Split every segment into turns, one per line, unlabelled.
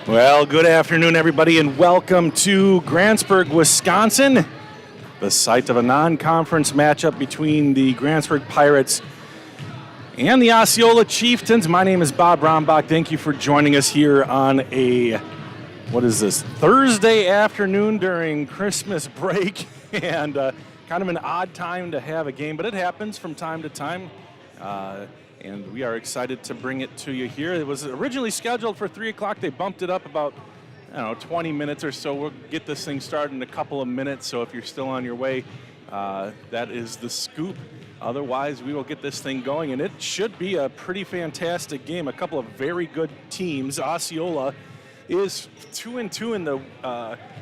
Well, good afternoon, everybody, and welcome to Grantsburg, Wisconsin, the site of a non-conference matchup between the Grantsburg Pirates and the Osceola Chieftains. My name is Bob Brombach. Thank you for joining us here on a, Thursday afternoon during Christmas break, and kind of an odd time to have a game, but it happens from time to time. And we are excited to bring it to you here. It was originally scheduled for 3 o'clock. They bumped it up about, 20 minutes or so. We'll get this thing started in a couple of minutes, so if you're still on your way, that is the scoop. Otherwise, we will get this thing going, and it should be a pretty fantastic game. A couple of very good teams. Osceola is 2-2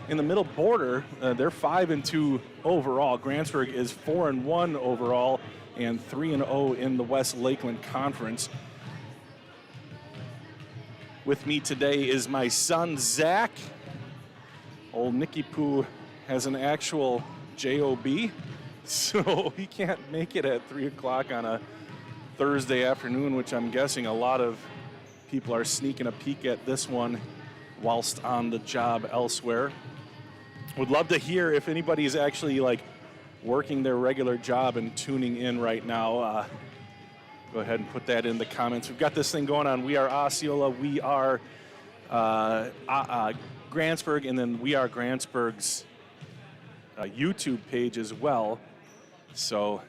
in the middle border. They're 5-2 overall. Grantsburg is 4-1 overall, and 3-0 in the West Lakeland Conference. With me today is my son, Zach. Old Nicky Poo has an actual JOB, so he can't make it at 3 o'clock on a Thursday afternoon, which I'm guessing a lot of people are sneaking a peek at this one whilst on the job elsewhere. Would love to hear if anybody's actually working their regular job and tuning in right now. Go ahead and put that in the comments. We've got this thing going on. We are Osceola. We are Grantsburg, and then we are Grantsburg's YouTube page as well. So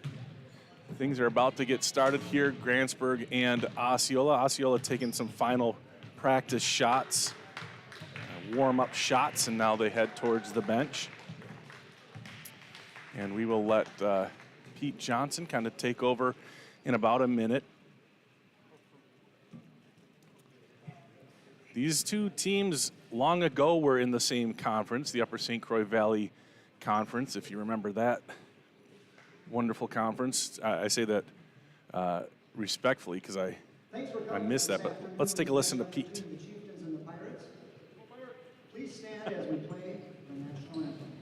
things are about to get started here. Grantsburg and Osceola. Osceola taking some final practice shots, warm-up shots, and now they head towards the bench. And we will let Pete Johnson kind of take over in about a minute. These two teams long ago were in the same conference, the Upper St. Croix Valley Conference, if you remember that wonderful conference. I say that respectfully because I missed that, but let's take a listen to Pete.
The Chieftains and the Pirates. Please stand as we play the national anthem.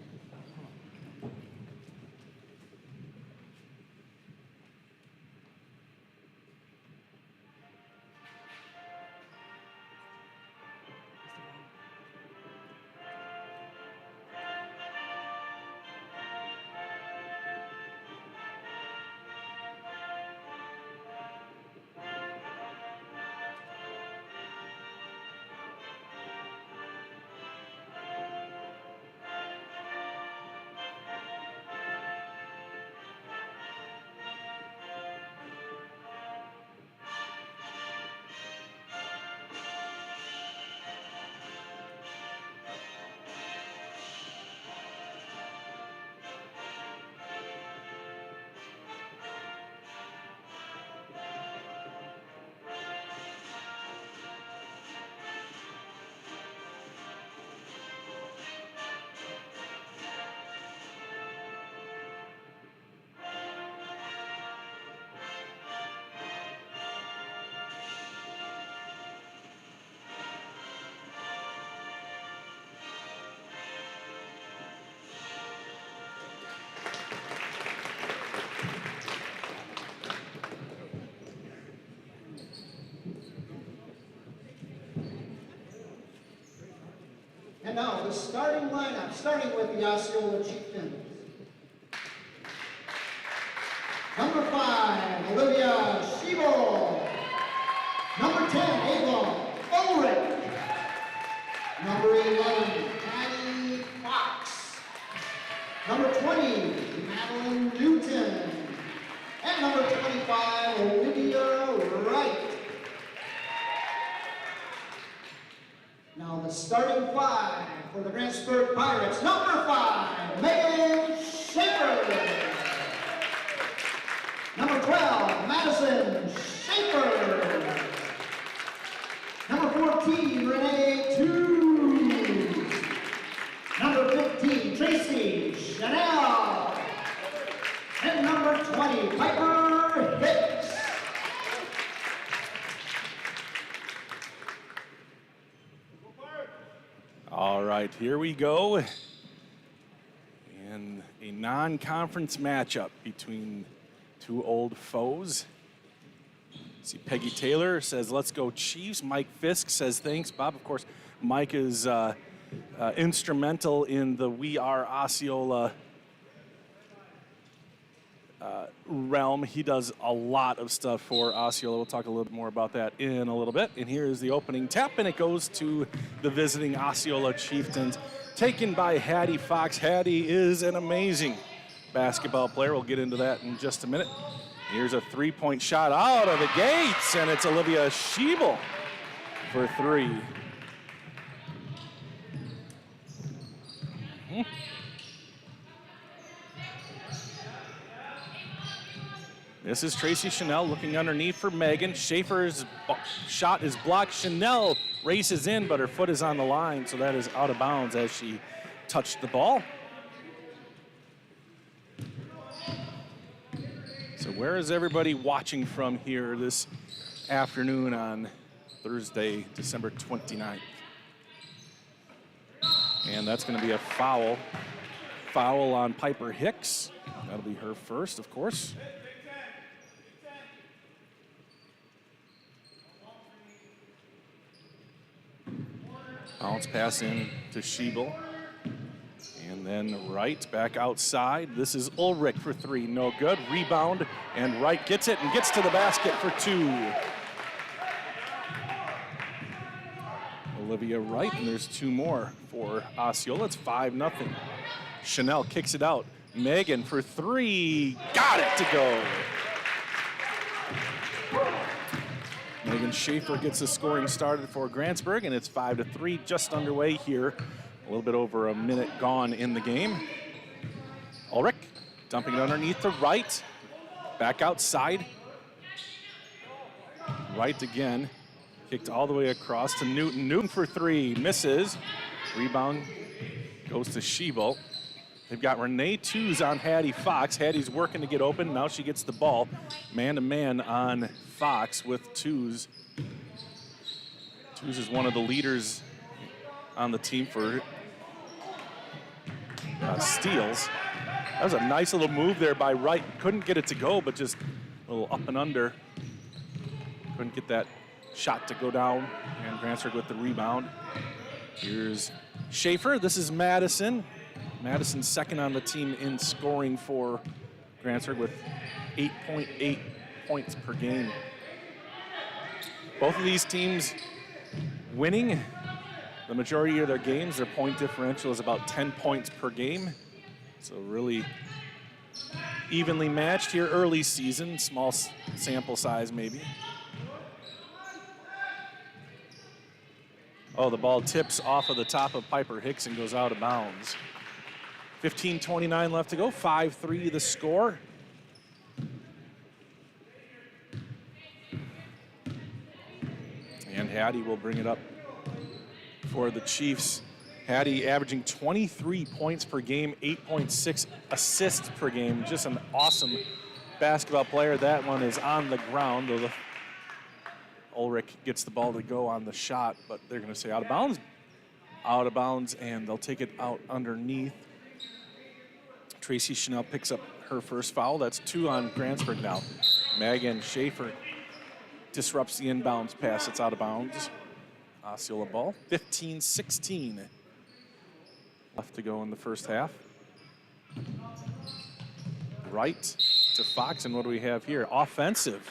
And now the starting lineup, starting with the Osceola Chieftains. Number 5, Olivia Schiebel. Number 10, Ava Ulrich. Number 11, Patty Fox. Number 20, Madeline Newton. And number 25, Olivia Wright. Now the starting 5 for the Grantsburg Pirates. Number 5, Megan Schaefer. Number 12, Madison Schaefer. Number 14, Renee Two. Number 15, Tracy Chanel. And number 20, Piper Hicks.
All right, here we go. And a non-conference matchup between two old foes. See, Peggy Taylor says, let's go Chiefs. Mike Fisk says, thanks, Bob. Of course, Mike is instrumental in the We Are Osceola realm. He does a lot of stuff for Osceola. We'll talk a little bit more about that in a little bit. And here is the opening tap, and it goes to the visiting Osceola Chieftains, taken by Hattie Fox. Hattie is an amazing basketball player. We'll get into that in just a minute. Here's a three-point shot out of the gates, and it's Olivia Schiebel for three. This is Tracy Chanel looking underneath for Megan. Schaefer's shot is blocked. Chanel races in, but her foot is on the line, so that is out of bounds as she touched the ball. So where is everybody watching from here this afternoon on Thursday, December 29th? And that's going to be a foul. Foul on Piper Hicks. That'll be her first, of course. Bounce pass in to Schiebel. And then Wright back outside. This is Ulrich for three, no good. Rebound, and Wright gets it and gets to the basket for two. Olivia Wright, and there's two more for Osceola. It's 5-0. Chanel kicks it out. Megan for three, got it to go. Megan Schaefer gets the scoring started for Grantsburg, and it's 5-3, just underway here. A little bit over a minute gone in the game. Ulrich dumping it underneath to Wright. Back outside. Wright again. Kicked all the way across to Newton. Newton for three, misses. Rebound goes to Schiebel. They've got Renee Tews on Hattie Fox. Hattie's working to get open. Now she gets the ball. Man-to-man on Fox with Tews. Tews is one of the leaders on the team for steals. That was a nice little move there by Wright. Couldn't get it to go, but just a little up and under. Couldn't get that shot to go down. And Grantsburg with the rebound. Here's Schaefer. This is Madison. Madison's second on the team in scoring for Grantsburg with 8.8 points per game. Both of these teams winning the majority of their games. Their point differential is about 10 points per game. So really evenly matched here early season, small sample size maybe. Oh, the ball tips off of the top of Piper Hicks and goes out of bounds. 15:29 left to go, 5-3 the score. And Hattie will bring it up for the Chiefs. Hattie averaging 23 points per game, 8.6 assists per game. Just an awesome basketball player. That one is on the ground, though Ulrich gets the ball to go on the shot, but they're going to say out of bounds. Out of bounds, and they'll take it out underneath. Tracy Chanel picks up her first foul. That's two on Grantsburg now. Megan Schaefer disrupts the inbounds pass. It's out of bounds. Osceola ball. 15-16 left to go in the first half. Wright to Fox, and what do we have here? Offensive.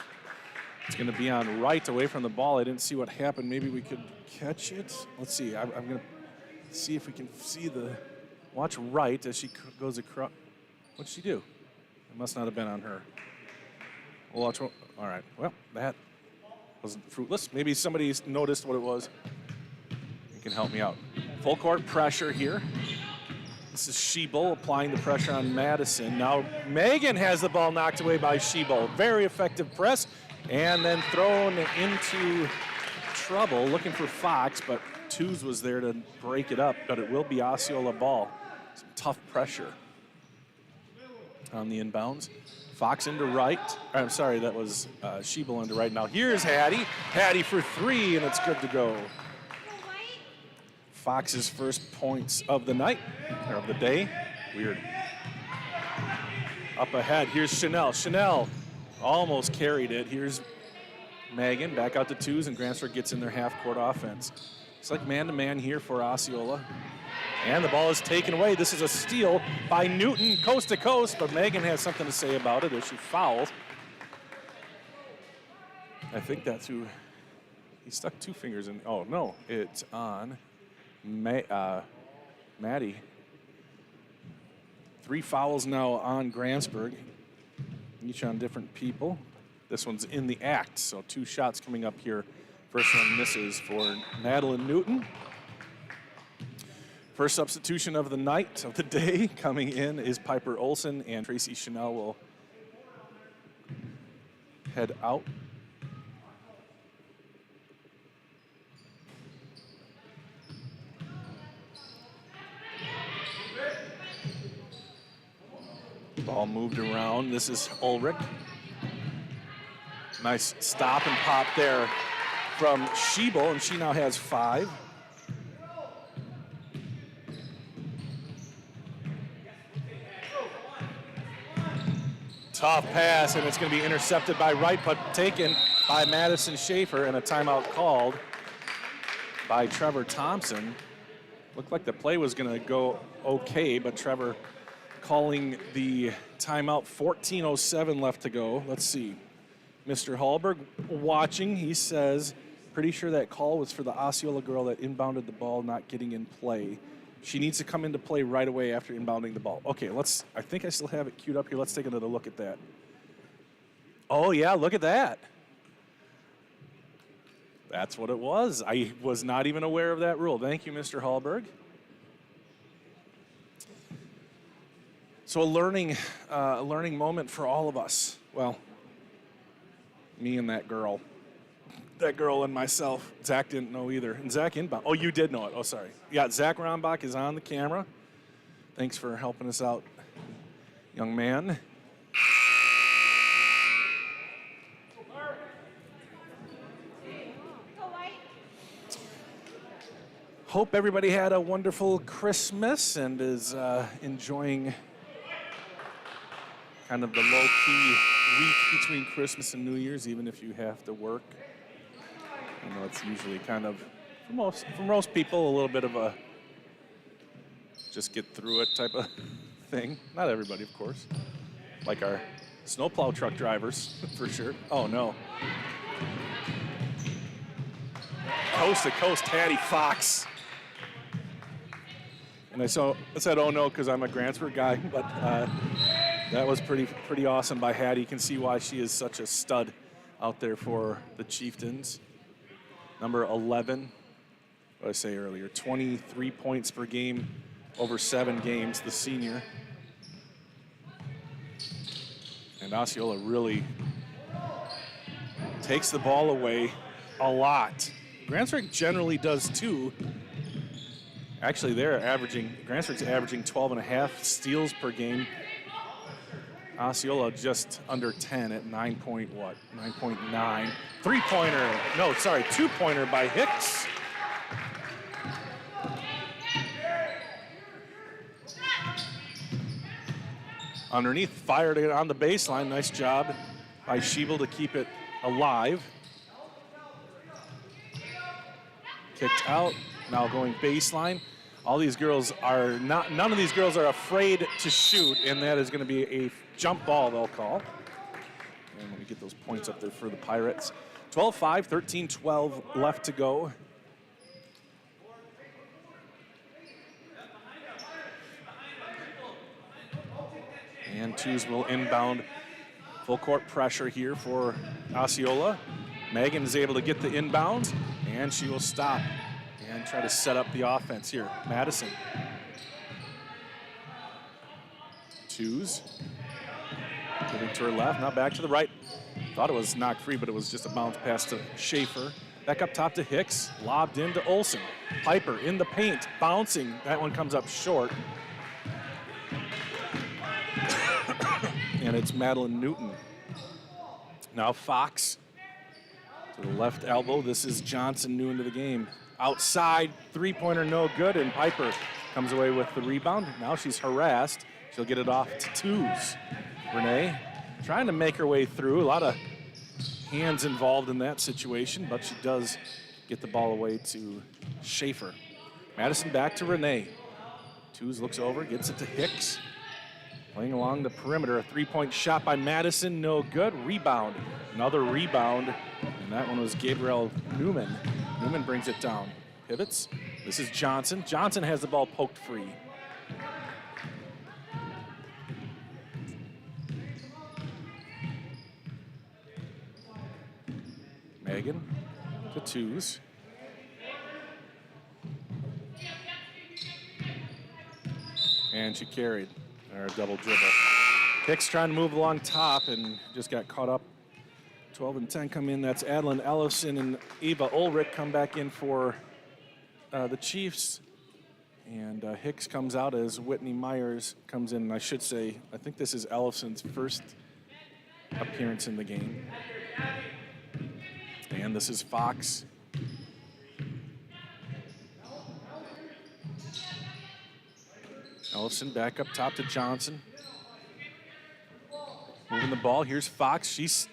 It's going to be on Wright away from the ball. I didn't see what happened. Maybe we could catch it. Let's see. I'm going to see if we can see the. Watch Wright as she goes across. What'd she do? It must not have been on her. We'll watch. All right. Well, that wasn't fruitless. Maybe somebody noticed what it was. You can help me out. Full court pressure here. This is Schiebel applying the pressure on Madison. Now Megan has the ball knocked away by Schiebel. Very effective press. And then thrown into trouble, looking for Fox, but Tews was there to break it up, but it will be Osceola ball. Some tough pressure on the inbounds. Fox into Wright. I'm sorry, that was Schiebel into Wright. Now here's Hattie. Hattie for three, and it's good to go. Fox's first points of the night, or of the day. Weird. Up ahead, here's Chanel. Chanel almost carried it. Here's Megan back out to Tews, and Grantsburg gets in their half-court offense. It's like man-to-man here for Osceola. And the ball is taken away. This is a steal by Newton, coast to coast, but Megan has something to say about it as she fouls. I think that's who, he stuck 2 fingers in. Oh, no, it's on Maddie. 3 fouls now on Grantsburg, each on different people. This one's in the act, so 2 shots coming up here. First one misses for Madeline Newton. First substitution of the night, of the day, coming in is Piper Olson, and Tracy Chanel will head out. Ball moved around. This is Ulrich. Nice stop and pop there from Schiebel, and she now has 5. Tough pass, and it's going to be intercepted by Wright, but taken by Madison Schaefer, and a timeout called by Trevor Thompson. Looked like the play was going to go okay, but Trevor calling the timeout. 14:07 left to go. Let's see. Mr. Hallberg watching. He says, pretty sure that call was for the Osceola girl that inbounded the ball not getting in play. She needs to come into play right away after inbounding the ball. Okay, I think I still have it queued up here. Let's take another look at that. Oh, yeah, look at that. That's what it was. I was not even aware of that rule. Thank you, Mr. Hallberg. So a learning moment for all of us. Well, me and that girl. That girl and myself. Zach didn't know either. And Zach inbound. Oh, you did know it. Oh, sorry. Yeah, Zach Rombach is on the camera. Thanks for helping us out, young man. Hope everybody had a wonderful Christmas and is enjoying kind of the low-key week between Christmas and New Year's, even if you have to work. I know it's usually kind of, for most people, a little bit of a just get through it type of thing. Not everybody, of course. Like our snowplow truck drivers, for sure. Oh, no. Coast to coast, Hattie Fox. And I said, oh, no, because I'm a Grantsburg guy, but that was pretty awesome by Hattie. You can see why she is such a stud out there for the Chieftains. Number 11, what did I say earlier, 23 points per game over 7 games, the senior. And Osceola really takes the ball away a lot. Grantsburg generally does too. Actually, Grantsburg's averaging 12.5 steals per game. Osceola just under 10 at 9.9. Three-pointer, no, sorry, 2-pointer by Hicks. Underneath, fired it on the baseline. Nice job by Schiebel to keep it alive. Kicked out, now going baseline. All these girls are none of these girls are afraid to shoot, and that is going to be a jump ball they'll call. And let me get those points up there for the Pirates. 12-5, 13-12 left to go. And twos will inbound. Full court pressure here for Osceola. Megan is able to get the inbound, and she will stop and try to set up the offense here. Madison. Twos. Moving to her left, now back to the right. Thought it was knocked free, but it was just a bounce pass to Schaefer. Back up top to Hicks, lobbed into Olson. Piper in the paint, bouncing. That one comes up short. And it's Madeline Newton. Now Fox to the left elbow. This is Johnson new into the game. Outside, three-pointer no good, and Piper comes away with the rebound. Now she's harassed. She'll get it off to twos. Renee trying to make her way through. A lot of hands involved in that situation, but she does get the ball away to Schaefer. Madison back to Renee. Twos looks over, gets it to Hicks. Playing along the perimeter, a three-point shot by Madison, no good. Rebound, another rebound, and that one was Gabriel Newman. Newman brings it down, pivots. This is Johnson. Johnson has the ball poked free. Megan to twos. And she carried, or a double dribble. Hicks trying to move along top and just got caught up. 12 and 10 come in. That's Adeline Ellison and Eva Ulrich come back in for the Chiefs. And Hicks comes out as Whitney Myers comes in. And I should say, I think this is Ellison's first appearance in the game. And this is Fox. Ellison back up top to Johnson. Moving the ball, here's Fox. She's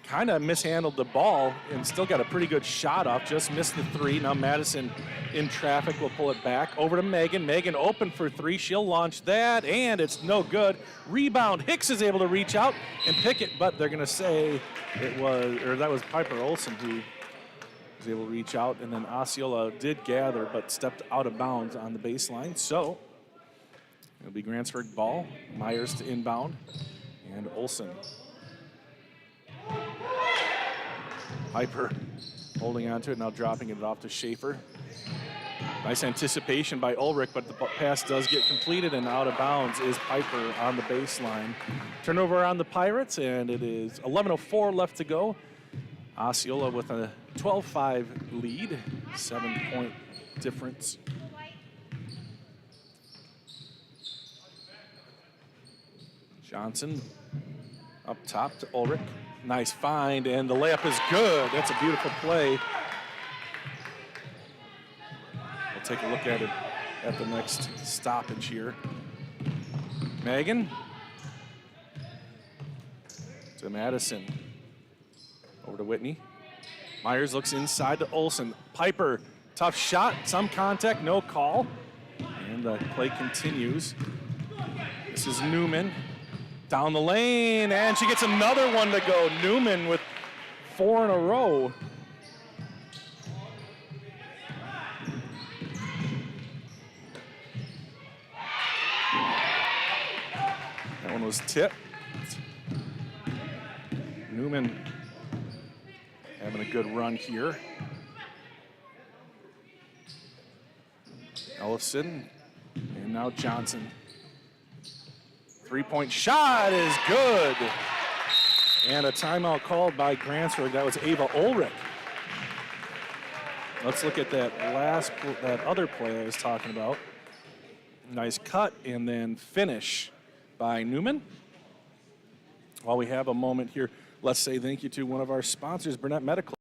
kind of mishandled the ball and still got a pretty good shot off, just missed the three. Now Madison in traffic will pull it back. Over to Megan. Megan open for three, she'll launch that, and it's no good. Rebound, Hicks is able to reach out and pick it, but they're gonna say that was Piper Olsen who was able to reach out, and then Osceola did gather, but stepped out of bounds on the baseline. So it'll be Grantsburg ball, Myers to inbound, and Olsen. Piper holding on to it, now dropping it off to Schaefer. Nice anticipation by Ulrich, but the pass does get completed, and out of bounds is Piper on the baseline. Turnover on the Pirates, and it is 11:04 left to go. Osceola with a 12-5 lead, 7-point difference. Johnson up top to Ulrich. Nice find, and the layup is good. That's a beautiful play. We'll take a look at it at the next stoppage here. Megan to Madison. Over to Whitney. Myers looks inside to Olsen. Piper, tough shot, some contact, no call. And the play continues. This is Newman. Down the lane, and she gets another one to go. Newman with 4 in a row. That one was tipped. Newman having a good run here. Ellison, and now Johnson. Three-point shot is good. And a timeout called by Grantsburg. That was Ava Ulrich. Let's look at that other play I was talking about. Nice cut and then finish by Newman. While we have a moment here, let's say thank you to one of our sponsors, Burnett Medical.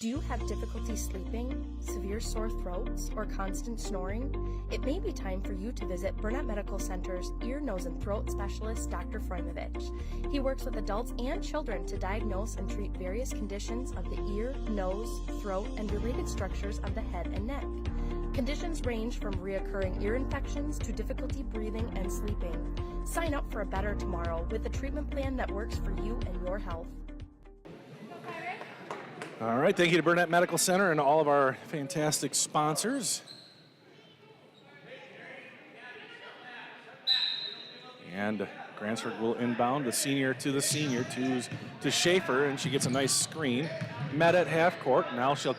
Do you have difficulty sleeping, severe sore throats, or constant snoring? It may be time for you to visit Burnett Medical Center's ear, nose, and throat specialist, Dr. Frojmovich. He works with adults and children to diagnose and treat various conditions of the ear, nose, throat, and related structures of the head and neck. Conditions range from reoccurring ear infections to difficulty breathing and sleeping. Sign up for a better tomorrow with a treatment plan that works for you and your health.
All right, thank you to Burnett Medical Center and all of our fantastic sponsors. And Grantsburg will inbound the senior to Schaefer, and she gets a nice screen. Met at half court. Now she'll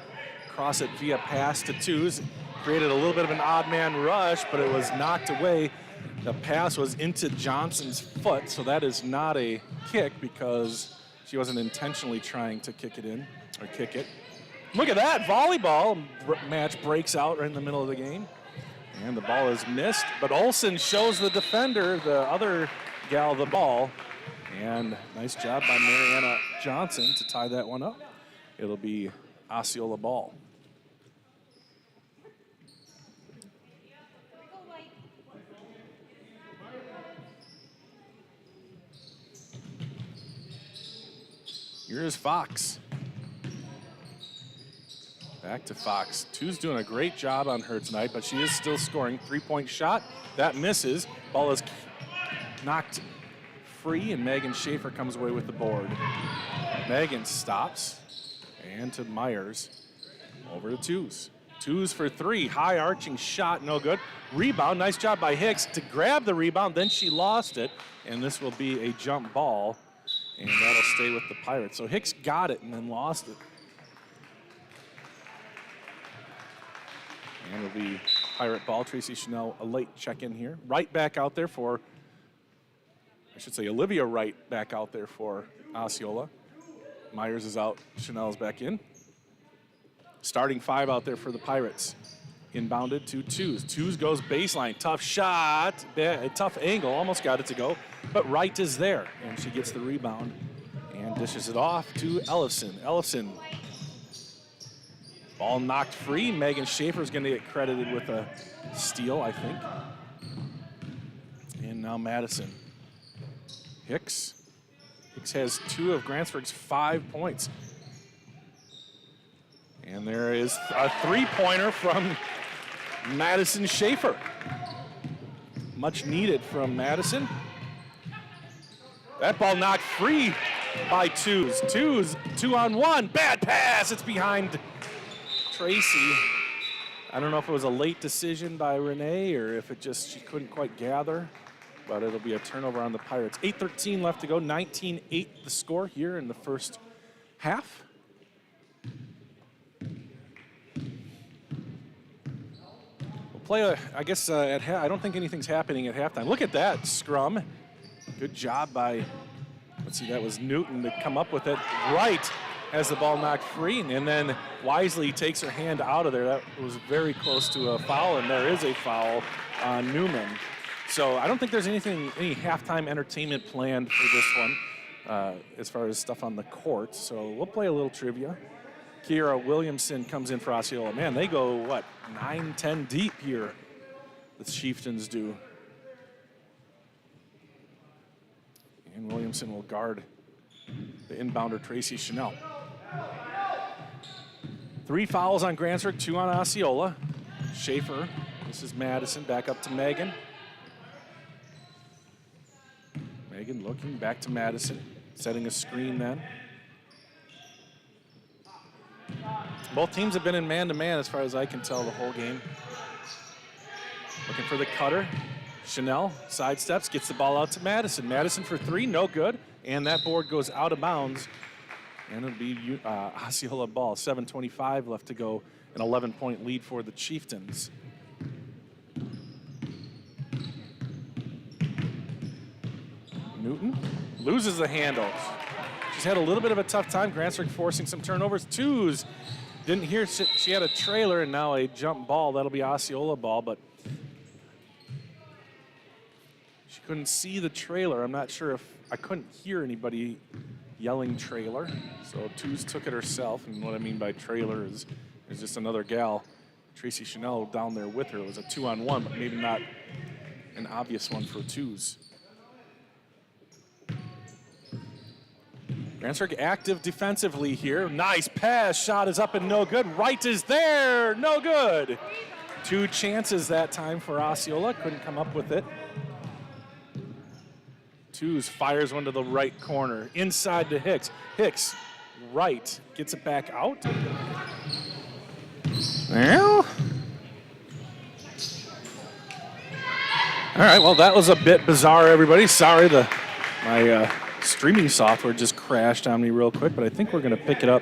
cross it via pass to twos. Created a little bit of an odd man rush, but it was knocked away. The pass was into Johnson's foot, so that is not a kick because she wasn't intentionally trying to kick it in. Or kick it. Look at that, volleyball match breaks out right in the middle of the game. And the ball is missed, but Olsen shows the defender, the other gal, the ball. And nice job by Mariana Johnson to tie that one up. It'll be Osceola ball. Here's Fox. Back to Fox. Two's doing a great job on her tonight, but she is still scoring. 3-point shot. That misses. Ball is knocked free, and Megan Schaefer comes away with the board. Megan stops. And to Myers. Over to Two's. Two's for 3. High arching shot, no good. Rebound, nice job by Hicks to grab the rebound. Then she lost it, and this will be a jump ball, and that'll stay with the Pirates. So Hicks got it and then lost it. And it'll be Pirate ball. Tracy Chanel, a late check-in here. Wright back out there for, I should say Olivia Wright back out there for Osceola. Myers is out, Chanel's back in. Starting 5 out there for the Pirates. Inbounded to Two's. Two's goes baseline, tough shot, tough angle, almost got it to go, but Wright is there, and she gets the rebound and dishes it off to Ellison. Ellison. Ball knocked free. Megan Schaefer is going to get credited with a steal, I think. And now Madison. Hicks. Hicks has 2 of Grantsburg's 5 points. And there is a 3-pointer from Madison Schaefer. Much needed from Madison. That ball knocked free by Two's. Two's 2-on-1. Bad pass. It's behind Tracy. I don't know if it was a late decision by Renee or if it just she couldn't quite gather, but it'll be a turnover on the Pirates. 8:13 left to go. 19-8 the score here in the first half. We'll play, I guess, I don't think anything's happening at halftime. Look at that scrum. Good job by, let's see, that was Newton to come up with it. Wright has the ball knocked free, and then Wisely takes her hand out of there. That was very close to a foul, and there is a foul on Newman. So I don't think there's any halftime entertainment planned for this one as far as stuff on the court. So we'll play a little trivia. Kiera Williamson comes in for Osceola. Man, they go, 9-10 deep here, the Chieftains do. And Williamson will guard the inbounder, Tracy Chanel. 3 fouls on Grantsburg, 2 on Osceola. Schaefer, this is Madison, back up to Megan. Megan looking back to Madison, setting a screen then. Both teams have been in man-to-man as far as I can tell the whole game. Looking for the cutter. Chanel sidesteps, gets the ball out to Madison. Madison for 3, no good. And that board goes out of bounds. And it'll be Osceola ball. 7:25 left to go. An 11-point lead for the Chieftains. Newton loses the handle. She's had a little bit of a tough time. Grantsburg forcing some turnovers. Two's didn't hear she had a trailer and now a jump ball. That'll be Osceola ball, but she couldn't see the trailer. I'm not sure if I couldn't hear anybody yelling trailer. So Two's took it herself. And what I mean by trailer is there's just another gal, Tracy Chanel, down there with her. It was a 2-on-1, but maybe not an obvious one for Two's. Grantsburg active defensively here. Nice pass. Shot is up and no good. Wright is there. No good. 2 chances that time for Osceola. Couldn't come up with it. Two's fires one to the right corner. Inside to Hicks. Hicks, right, gets it back out. Well. All right, well, that was a bit bizarre, everybody. Sorry, my streaming software just crashed on me real quick, but I think we're going to pick it up.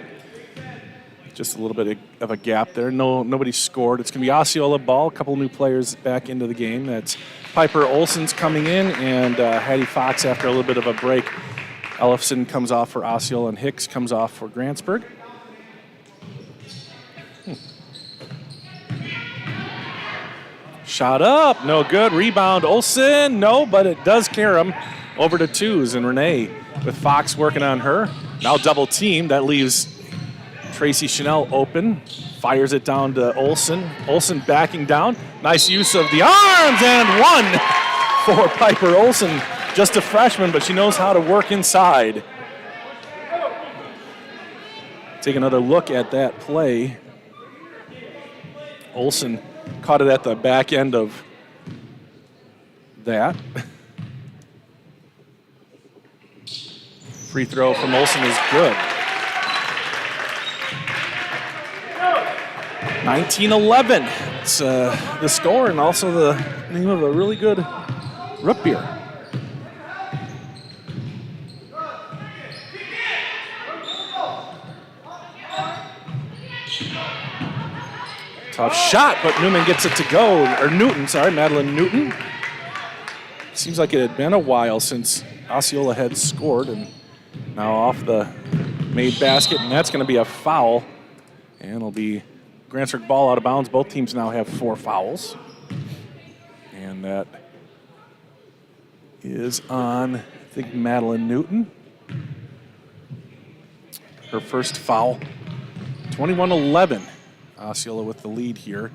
Just a little bit of a gap there. Nobody scored. It's going to be Osceola ball. A couple new players back into the game. That's Piper Olson's coming in, and Hattie Fox after a little bit of a break. Ellison comes off for Osceola, and Hicks comes off for Grantsburg. Shot up, no good. Rebound, Olson, no, but it does carry him over to Two's, and Renee with Fox working on her. Now double team. That leaves Tracy Chanel open. Fires it down to Olson. Olson backing down. Nice use of the arms, and 1 for Piper Olson. Just a freshman, but she knows how to work inside. Take another look at that play. Olsen caught it at the back end of that. Free throw from Olsen is good. 19-11. It's the score and also the name of a really good root beer. Tough shot, but Newman gets it to go. Or Newton, sorry, Madeline Newton. Seems like it had been a while since Osceola had scored, and now off the made basket, and that's going to be a foul. And it'll be Grantsburg ball out of bounds. Both teams now have 4 fouls. And that is on, I think, Madeline Newton. Her first foul. 21-11. Osceola with the lead here.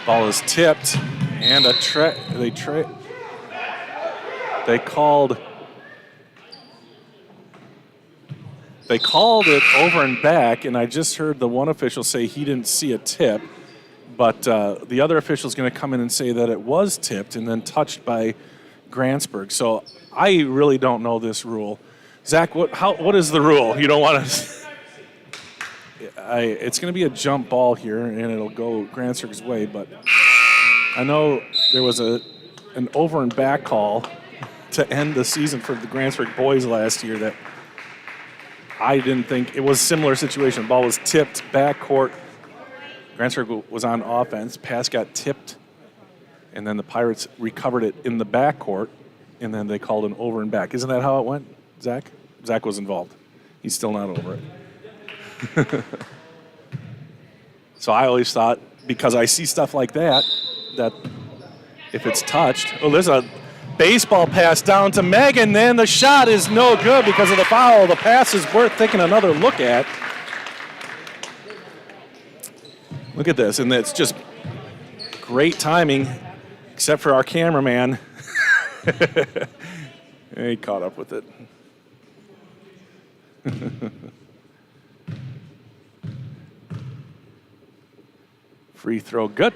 Ball is tipped, and they called it over and back, and I just heard the one official say he didn't see a tip, but the other official is going to come in and say that it was tipped and then touched by Grantsburg. So I really don't know this rule. Zach, what is the rule? You don't want to. It's going to be a jump ball here, and it'll go Grantsburg's way, but I know there was an over and back call to end the season for the Grantsburg boys last year that I didn't think. It was a similar situation. The ball was tipped backcourt. Grantsburg was on offense. Pass got tipped, and then the Pirates recovered it in the backcourt, and then they called an over and back. Isn't that how it went, Zach? Zach was involved. He's still not over it. So I always thought, because I see stuff like that if it's touched, there's a baseball pass down to Megan, then the shot is no good because of the foul. The pass is worth taking another look at. Look at this, and it's just great timing, except for our cameraman. He caught up with it. Free throw, good.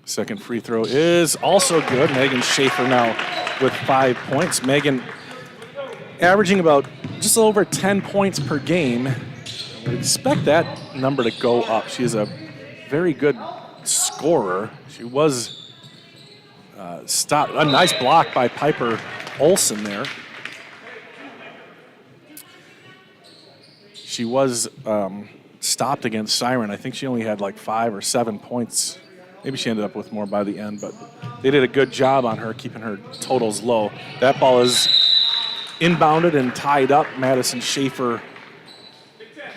Second free throw is also good. Megan Schaefer now with 5 points. Megan averaging about just over 10 points per game. I would expect that number to go up. She is a very good scorer. She was stopped. A nice block by Piper Olsen there. She was stopped against Siren. I think she only had like 5 or 7 points. Maybe she ended up with more by the end, but they did a good job on her, keeping her totals low. That ball is inbounded and tied up. Madison Schaefer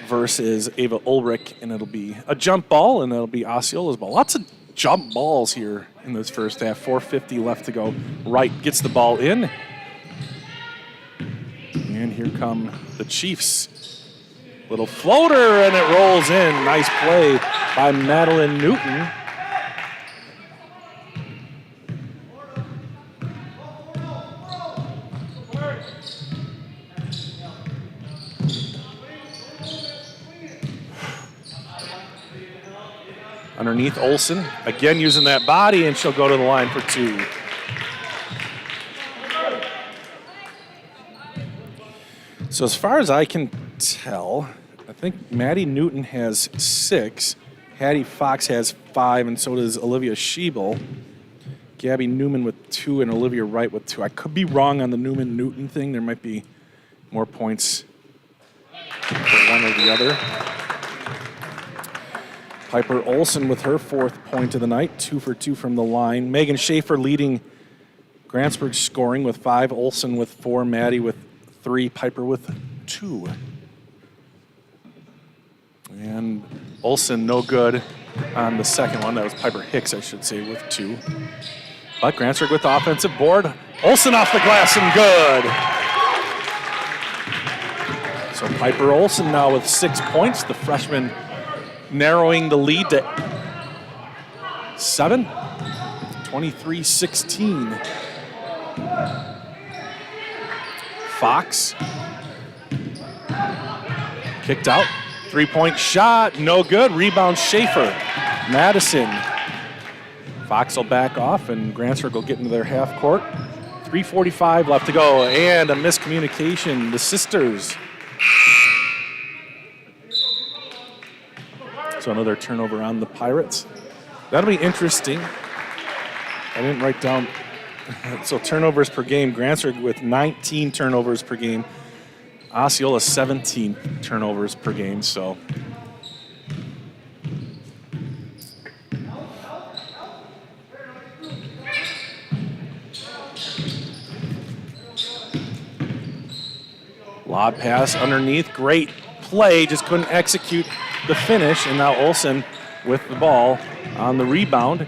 versus Ava Ulrich, and it'll be a jump ball, and it'll be Osceola's ball. Lots of jump balls here in this first half. 4:50 left to go. Wright gets the ball in. And here come the Chiefs. Little floater, and it rolls in. Nice play by Madeline Newton. Underneath Olsen, again using that body, and she'll go to the line for 2. So as far as I can tell, I think Maddie Newton has 6, Hattie Fox has 5, and so does Olivia Schiebel. Gabby Newman with 2, and Olivia Wright with 2. I could be wrong on the Newman-Newton thing. There might be more points for one or the other. Piper Olsen with her 4th point of the night, 2 for 2 from the line. Megan Schaefer leading Grantsburg scoring with 5, Olsen with 4, Maddie with 3, Piper with 2. And Olsen no good on the second one. That was Piper Hicks, I should say, with 2. But Grantsburg with the offensive board. Olsen off the glass and good. So Piper Olsen now with 6 points. The freshman narrowing the lead to 7, 23-16. Fox. Kicked out. 3-point shot, no good. Rebound Schaefer. Madison. Fox will back off, and Grantsburg will get into their half court. 3:45 left to go, and a miscommunication. The sisters. So another turnover on the Pirates. That'll be interesting. I didn't write down. So turnovers per game. Grantsburg with 19 turnovers per game. Osceola 17 turnovers per game. So lob pass underneath. Great play. Just couldn't execute the finish. And now Olsen with the ball on the rebound.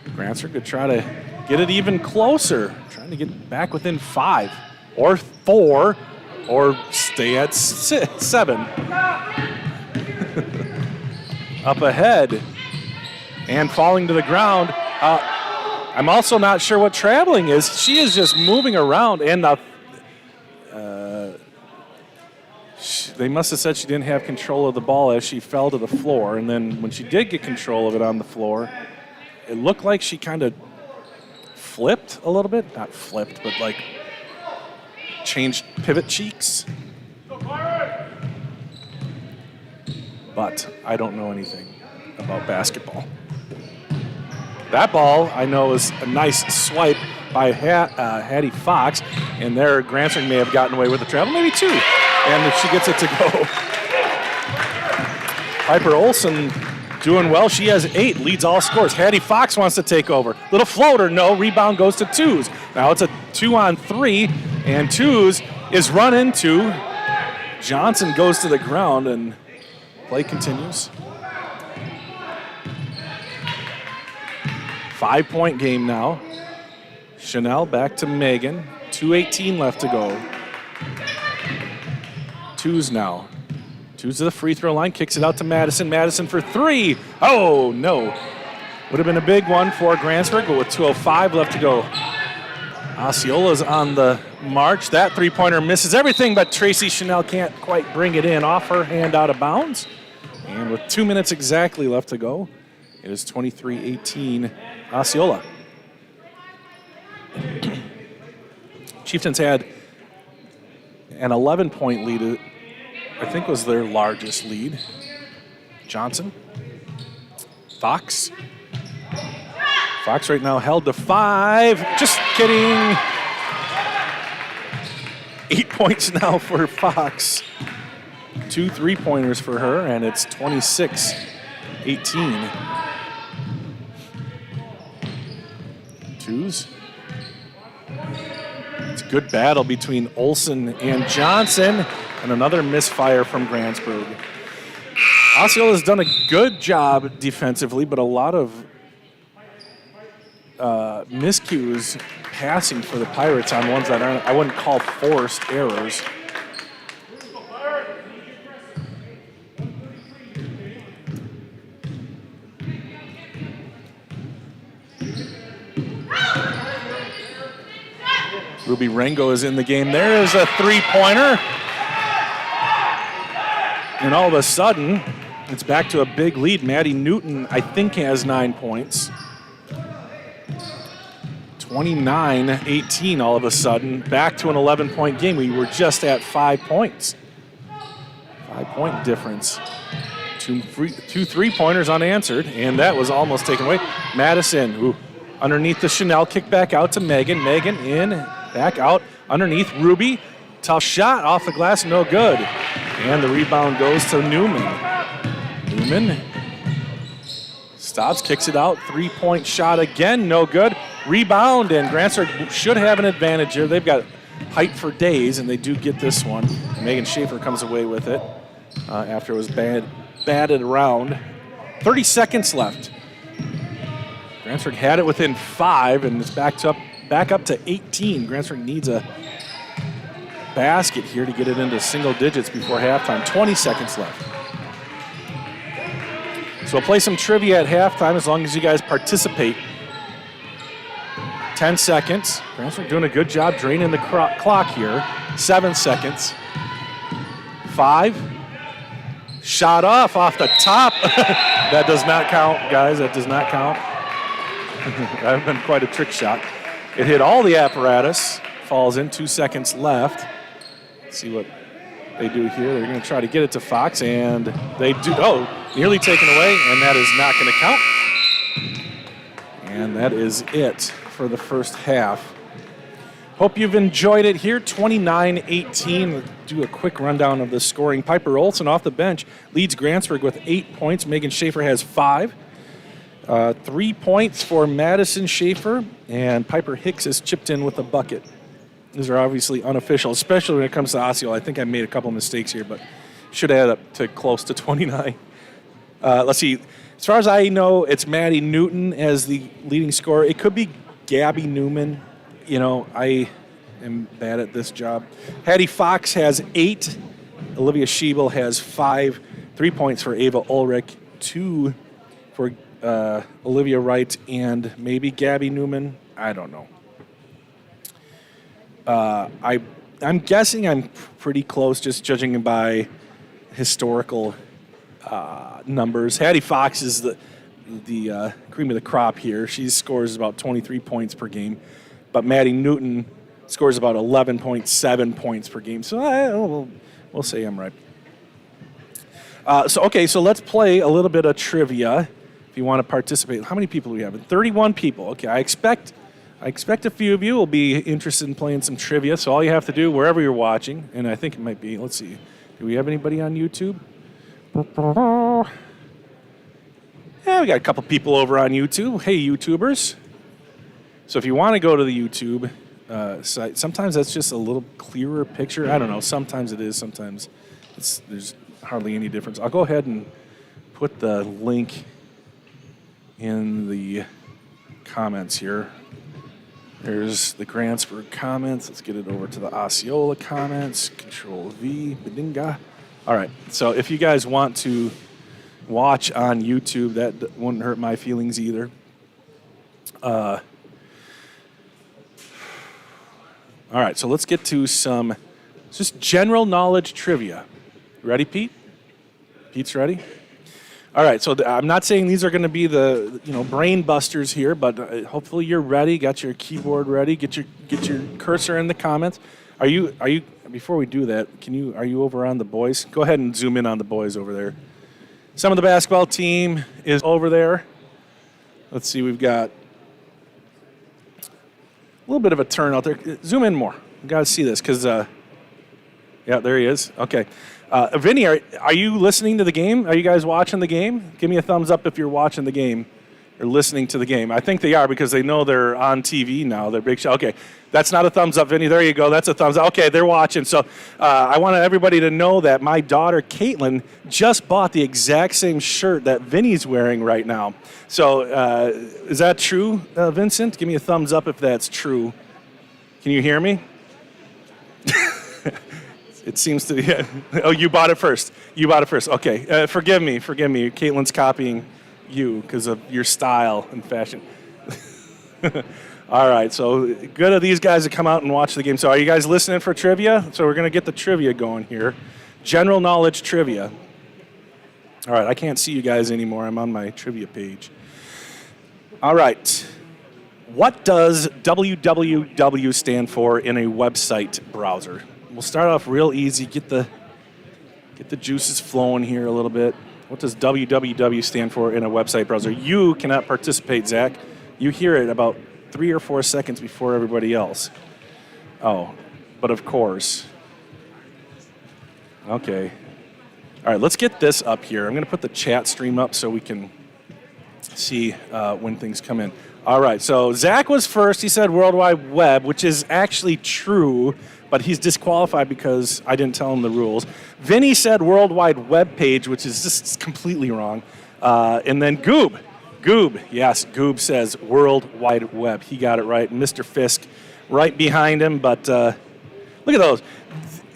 Grantsburg could try to get it even closer. Trying to get back within 5 or 4 or stay at 7. Up ahead and falling to the ground. I'm also not sure what traveling is. She is just moving around, and they must have said she didn't have control of the ball as she fell to the floor. And then when she did get control of it on the floor, it looked like she kind of flipped a little bit. Not flipped, but like changed pivot cheeks. But I don't know anything about basketball. That ball, I know, is a nice swipe by Hattie Fox, and there Grantsburg may have gotten away with the travel, maybe 2, and she gets it to go. Piper Olsen doing well. She has 8, leads all scores. Hattie Fox wants to take over. Little floater, no. Rebound goes to Twos. Now it's a 2-on-3, and Twos is run into. Johnson goes to the ground, and play continues. 5-point game now. Chanel back to Megan. 2:18 left to go. Twos now. Twos to the free throw line, kicks it out to Madison. Madison for 3. Oh, no. Would have been a big one for Grantsburg, but with 2:05 left to go. Osceola's on the march. That three-pointer misses everything, but Tracy Chanel can't quite bring it in off her hand out of bounds. And with 2 minutes exactly left to go, it is 23-18 Osceola. Chieftains had an 11-point lead. I think was their largest lead. Johnson. Fox. Fox right now held to 5. Just kidding. 8 points now for Fox. 2 3-pointers for her, and it's 26-18. Twos. It's a good battle between Olsen and Johnson, and another misfire from Grantsburg. Osceola has done a good job defensively, but a lot of miscues passing for the Pirates on ones that aren't, I wouldn't call forced errors. Ruby Rango is in the game. There is a 3-pointer. And all of a sudden, it's back to a big lead. Maddie Newton, I think, has 9 points. 29-18 all of a sudden. Back to an 11-point game. We were just at 5 points. 5-point difference. Two 3-pointers unanswered, and that was almost taken away. Madison, underneath the Chanel, kick back out to Megan. Megan in, back out, underneath Ruby. Tough shot off the glass, no good. And the rebound goes to Newman. Newman stops, kicks it out. 3-point shot again, no good. Rebound, and Grantsburg should have an advantage here. They've got height for days, and they do get this one. Megan Schaefer comes away with it after it was batted around. 30 seconds left. Grantsburg had it within 5, and it's back up to 18. Grantsburg needs a basket here to get it into single digits before halftime. 20 seconds left. So we'll play some trivia at halftime as long as you guys participate. 10 seconds. Grantsburg doing a good job draining the clock here. 7 seconds. 5. Shot off the top. That does not count, guys. That does not count. That would have been quite a trick shot. It hit all the apparatus. Falls in. 2 seconds left. Let's see what they do here. They're going to try to get it to Fox, and they do. Oh, nearly taken away, and that is not going to count. And that is it for the first half. Hope you've enjoyed it here. 29-18. Do a quick rundown of the scoring. Piper Olson off the bench leads Grantsburg with 8 points. Megan Schaefer has 5. 3 points for Madison Schaefer, and Piper Hicks has chipped in with a bucket. These are obviously unofficial, especially when it comes to Osceola. I think I made a couple mistakes here, but should add up to close to 29. Let's see. As far as I know, it's Maddie Newton as the leading scorer. It could be Gabby Newman. You know, I am bad at this job. Hattie Fox has 8. Olivia Schiebel has 5. 3 points for Ava Ulrich. 2 for Olivia Wright and maybe Gabby Newman. I don't know. I'm guessing I'm pretty close, just judging by historical numbers. Hattie Fox is the cream of the crop here. She scores about 23 points per game, but Maddie Newton scores about 11.7 points per game. So we'll say I'm right. So let's play a little bit of trivia. If you want to participate, how many people do we have? 31 people. Okay, I expect a few of you will be interested in playing some trivia. So all you have to do, wherever you're watching, and I think it might be. Let's see. Do we have anybody on YouTube? Yeah, we got a couple people over on YouTube. Hey, YouTubers. So if you want to go to the YouTube site, sometimes that's just a little clearer picture. I don't know. Sometimes it is. Sometimes there's hardly any difference. I'll go ahead and put the link in the comments here. There's the Grantsburg comments. Let's get it over to the Osceola comments. Control V, Bedinga. All right. So if you guys want to watch on YouTube, that wouldn't hurt my feelings either. All right. So let's get to some just general knowledge trivia. Ready, Pete? Pete's ready? All right, so I'm not saying these are going to be the brain busters here, but hopefully you're ready. Got your keyboard ready. Get your cursor in the comments. Are you? Before we do that, are you over on the boys? Go ahead and zoom in on the boys over there. Some of the basketball team is over there. Let's see, we've got a little bit of a turn out there. Zoom in more. We got to see this because yeah, there he is. Okay. Vinny, are you listening to the game? Are you guys watching the game? Give me a thumbs up if you're watching the game or listening to the game. I think they are because they know they're on TV now. They're big show. Okay, that's not a thumbs up, Vinny. There you go. That's a thumbs up. Okay, they're watching. So I want everybody to know that my daughter, Caitlin, just bought the exact same shirt that Vinny's wearing right now. So is that true, Vincent? Give me a thumbs up if that's true. Can you hear me? It seems to be. Oh, you bought it first. Okay. Forgive me. Caitlin's copying you because of your style and fashion. All right. So good of these guys to come out and watch the game. So are you guys listening for trivia? So we're going to get the trivia going here. General knowledge trivia. All right. I can't see you guys anymore. I'm on my trivia page. All right. What does www stand for in a website browser? We'll start off real easy. Get the juices flowing here a little bit. What does www stand for in a website browser? You cannot participate, Zach. You hear it about 3 or 4 seconds before everybody else. Oh, but of course. Okay. All right, let's get this up here. I'm going to put the chat stream up so we can see when things come in. All right, so Zach was first. He said World Wide Web, which is actually true, but he's disqualified because I didn't tell him the rules. Vinny said World Wide Web page, which is just completely wrong. And then Goob, yes, Goob says World Wide Web. He got it right. Mr. Fisk right behind him, but look at those.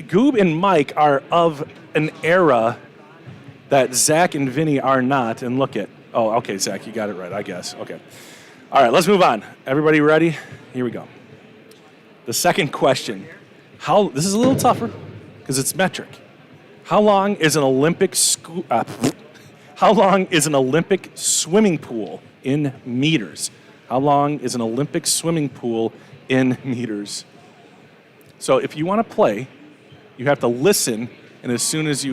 Goob and Mike are of an era that Zach and Vinny are not. And look at, oh, okay, Zach, you got it right, I guess. Okay. All right, let's move on. Everybody ready? Here we go. The second question. This is a little tougher because it's metric. How long is an Olympic swimming pool in meters? How long is an Olympic swimming pool in meters? So if you want to play, you have to listen, and as soon as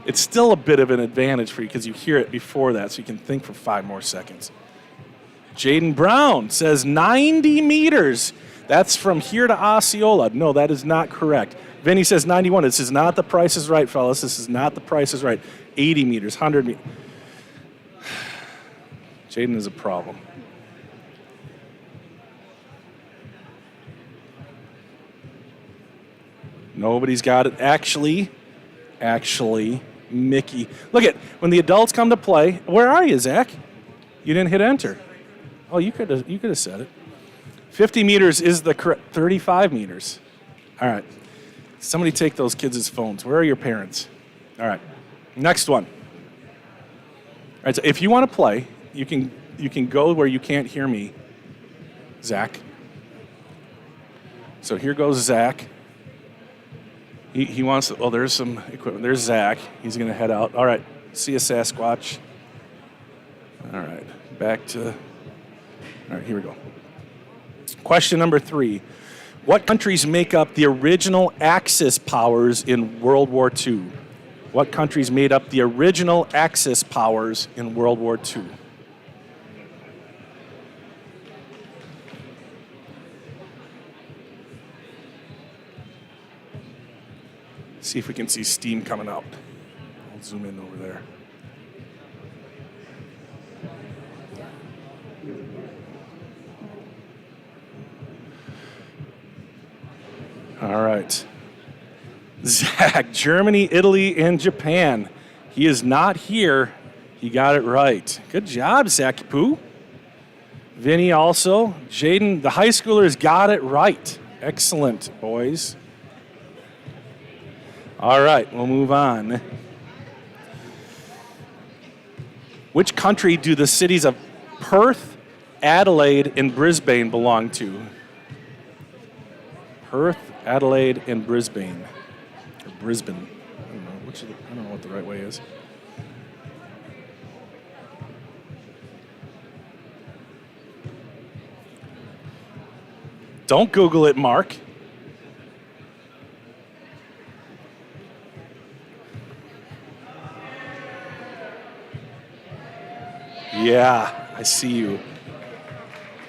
it's still a bit of an advantage for you because you hear it before that, so you can think for 5 more seconds. Jaden Brown says 90 meters. That's from here to Osceola. No, that is not correct. Vinny says 91. This is not the Price is Right, fellas. This is not the Price is Right. 80 meters, 100 meters. Jaden is a problem. Nobody's got it. Actually, Mickey. Look at, when the adults come to play, where are you, Zach? You didn't hit enter. Oh, you could have said it. 50 meters is the correct, 35 meters. All right. Somebody take those kids' phones. Where are your parents? All right. Next one. All right, so if you want to play, you can go where you can't hear me, Zach. So here goes Zach. He wants to, oh, there's some equipment. There's Zach. He's going to head out. All right. See you, Sasquatch. All right. Back to, all right, here we go. Question number 3. What countries make up the original Axis powers in World War II? What countries made up the original Axis powers in World War II? See if we can see steam coming out. I'll zoom in over there. All right. Zach, Germany, Italy, and Japan. He is not here. He got it right. Good job, Zach Poo. Vinny also. Jaden, the high schoolers got it right. Excellent, boys. All right, we'll move on. Which country do the cities of Perth, Adelaide, and Brisbane belong to? Perth, Adelaide, and Brisbane. Or Brisbane. I don't know what the right way is. Don't Google it, Mark. Yeah, I see you.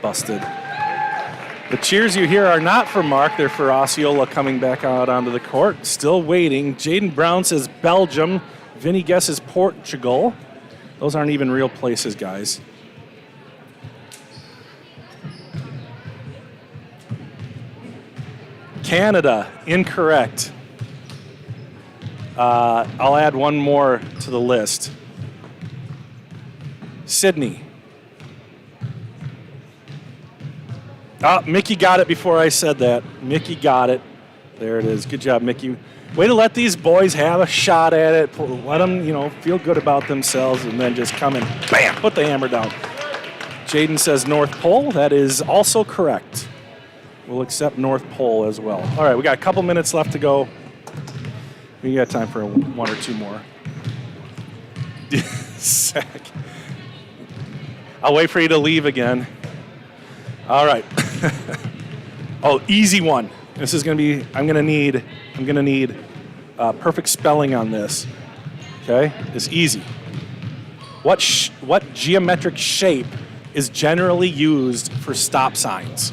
Busted. The cheers you hear are not for Mark. They're for Osceola coming back out onto the court. Still waiting. Jaden Brown says Belgium. Vinny guesses Portugal. Those aren't even real places, guys. Canada, incorrect. I'll add one more to the list. Sydney. Oh, Mickey got it before I said that. Mickey got it. There it is. Good job, Mickey. Way to let these boys have a shot at it. Let them, feel good about themselves, and then just come and bam, put the hammer down. Jaden says North Pole. That is also correct. We'll accept North Pole as well. All right, we got a couple minutes left to go. We got time for one or two more. Zach. I'll wait for you to leave again. All right. Oh, easy one. This is going to be, I'm going to need perfect spelling on this. Okay? It's easy. What geometric shape is generally used for stop signs?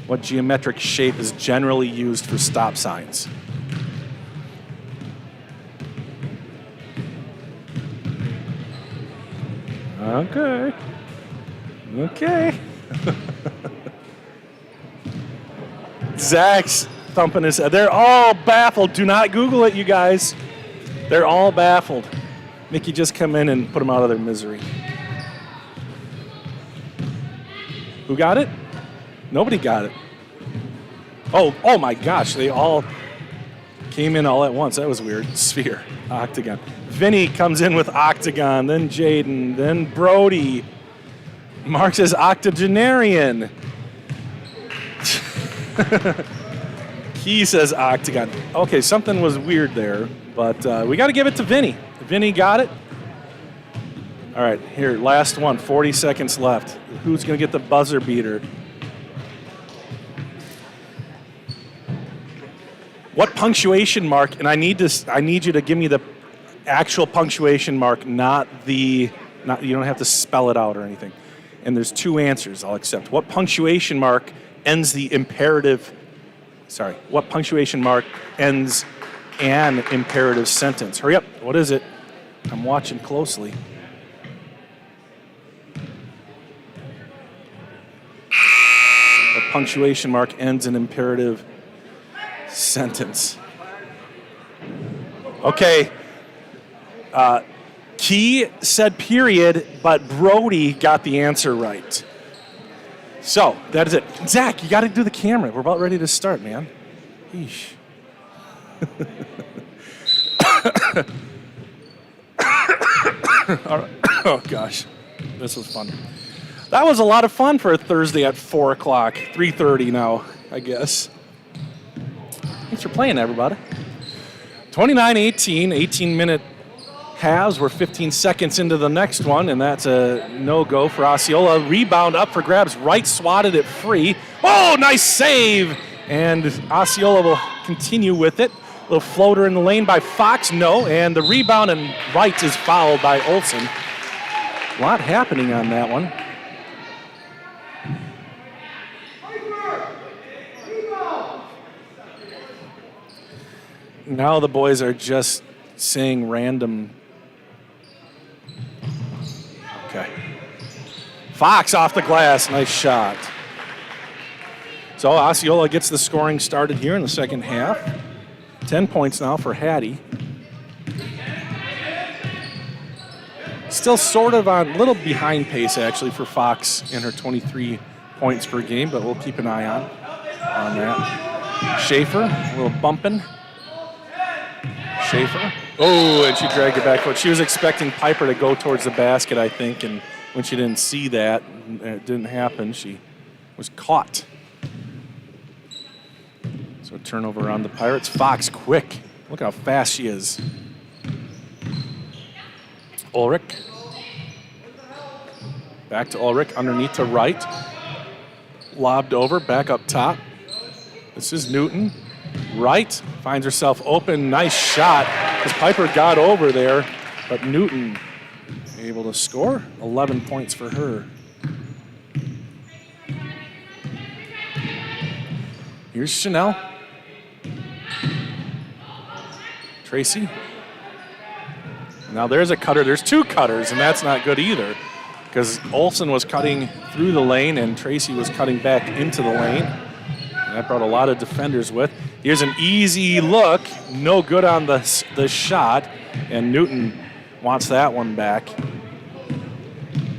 What geometric shape is generally used for stop signs? Okay. Okay. Zach's thumping his head. They're all baffled. Do not Google it, you guys. They're all baffled. Mickey, just come in and put them out of their misery. Who got it? Nobody got it. Oh my gosh, they all came in all at once. That was weird. Sphere. Octagon. Vinny comes in with Octagon, then Jaden, then Brody. Mark says Octogenarian. He says Octagon. Okay, something was weird there, but we got to give it to Vinny. Vinny got it. All right, here, last one, 40 seconds left. Who's going to get the buzzer beater? What punctuation mark, and I need you to give me the actual punctuation mark, not you don't have to spell it out or anything. And there's two answers I'll accept. What punctuation mark ends the imperative, what punctuation mark ends an imperative sentence? Hurry up, what is it? I'm watching closely. What punctuation mark ends an imperative sentence? Okay. Key said period, but Brody got the answer right. So, that is it. Zach, you got to do the camera. We're about ready to start, man. Eesh. All right. Oh, gosh. This was fun. That was a lot of fun for a Thursday at 4 o'clock. 3:30 now, I guess. Thanks for playing, everybody. 29-18, 18-minute halves. We're 15 seconds into the next one, and that's a no-go for Osceola. Rebound up for grabs. Wright swatted it free. Oh, nice save! And Osceola will continue with it. Little floater in the lane by Fox, no. And the rebound, and Wright is fouled by Olson. A lot happening on that one. Now the boys are just saying random. Okay. Fox off the glass, nice shot. So Osceola gets the scoring started here in the second half. 10 points now for Hattie. Still sort of on a little behind pace actually for Fox in her 23 points per game, but we'll keep an eye on that. Schaefer, a little bumping. Schaefer. Oh, and she dragged it back. But she was expecting Piper to go towards the basket, I think, and when she didn't see that, and it didn't happen, she was caught. So turnover on the Pirates. Fox, quick. Look how fast she is. Ulrich. Back to Ulrich, underneath to Wright. Lobbed over, back up top. This is Newton. Wright finds herself open. Nice shot as Piper got over there, but Newton able to score. 11 points for her. Here's Chanel. Tracy. Now there's a cutter. There's two cutters, and that's not good either because Olson was cutting through the lane and Tracy was cutting back into the lane. And that brought a lot of defenders with. Here's an easy look. No good on the shot, and Newton wants that one back.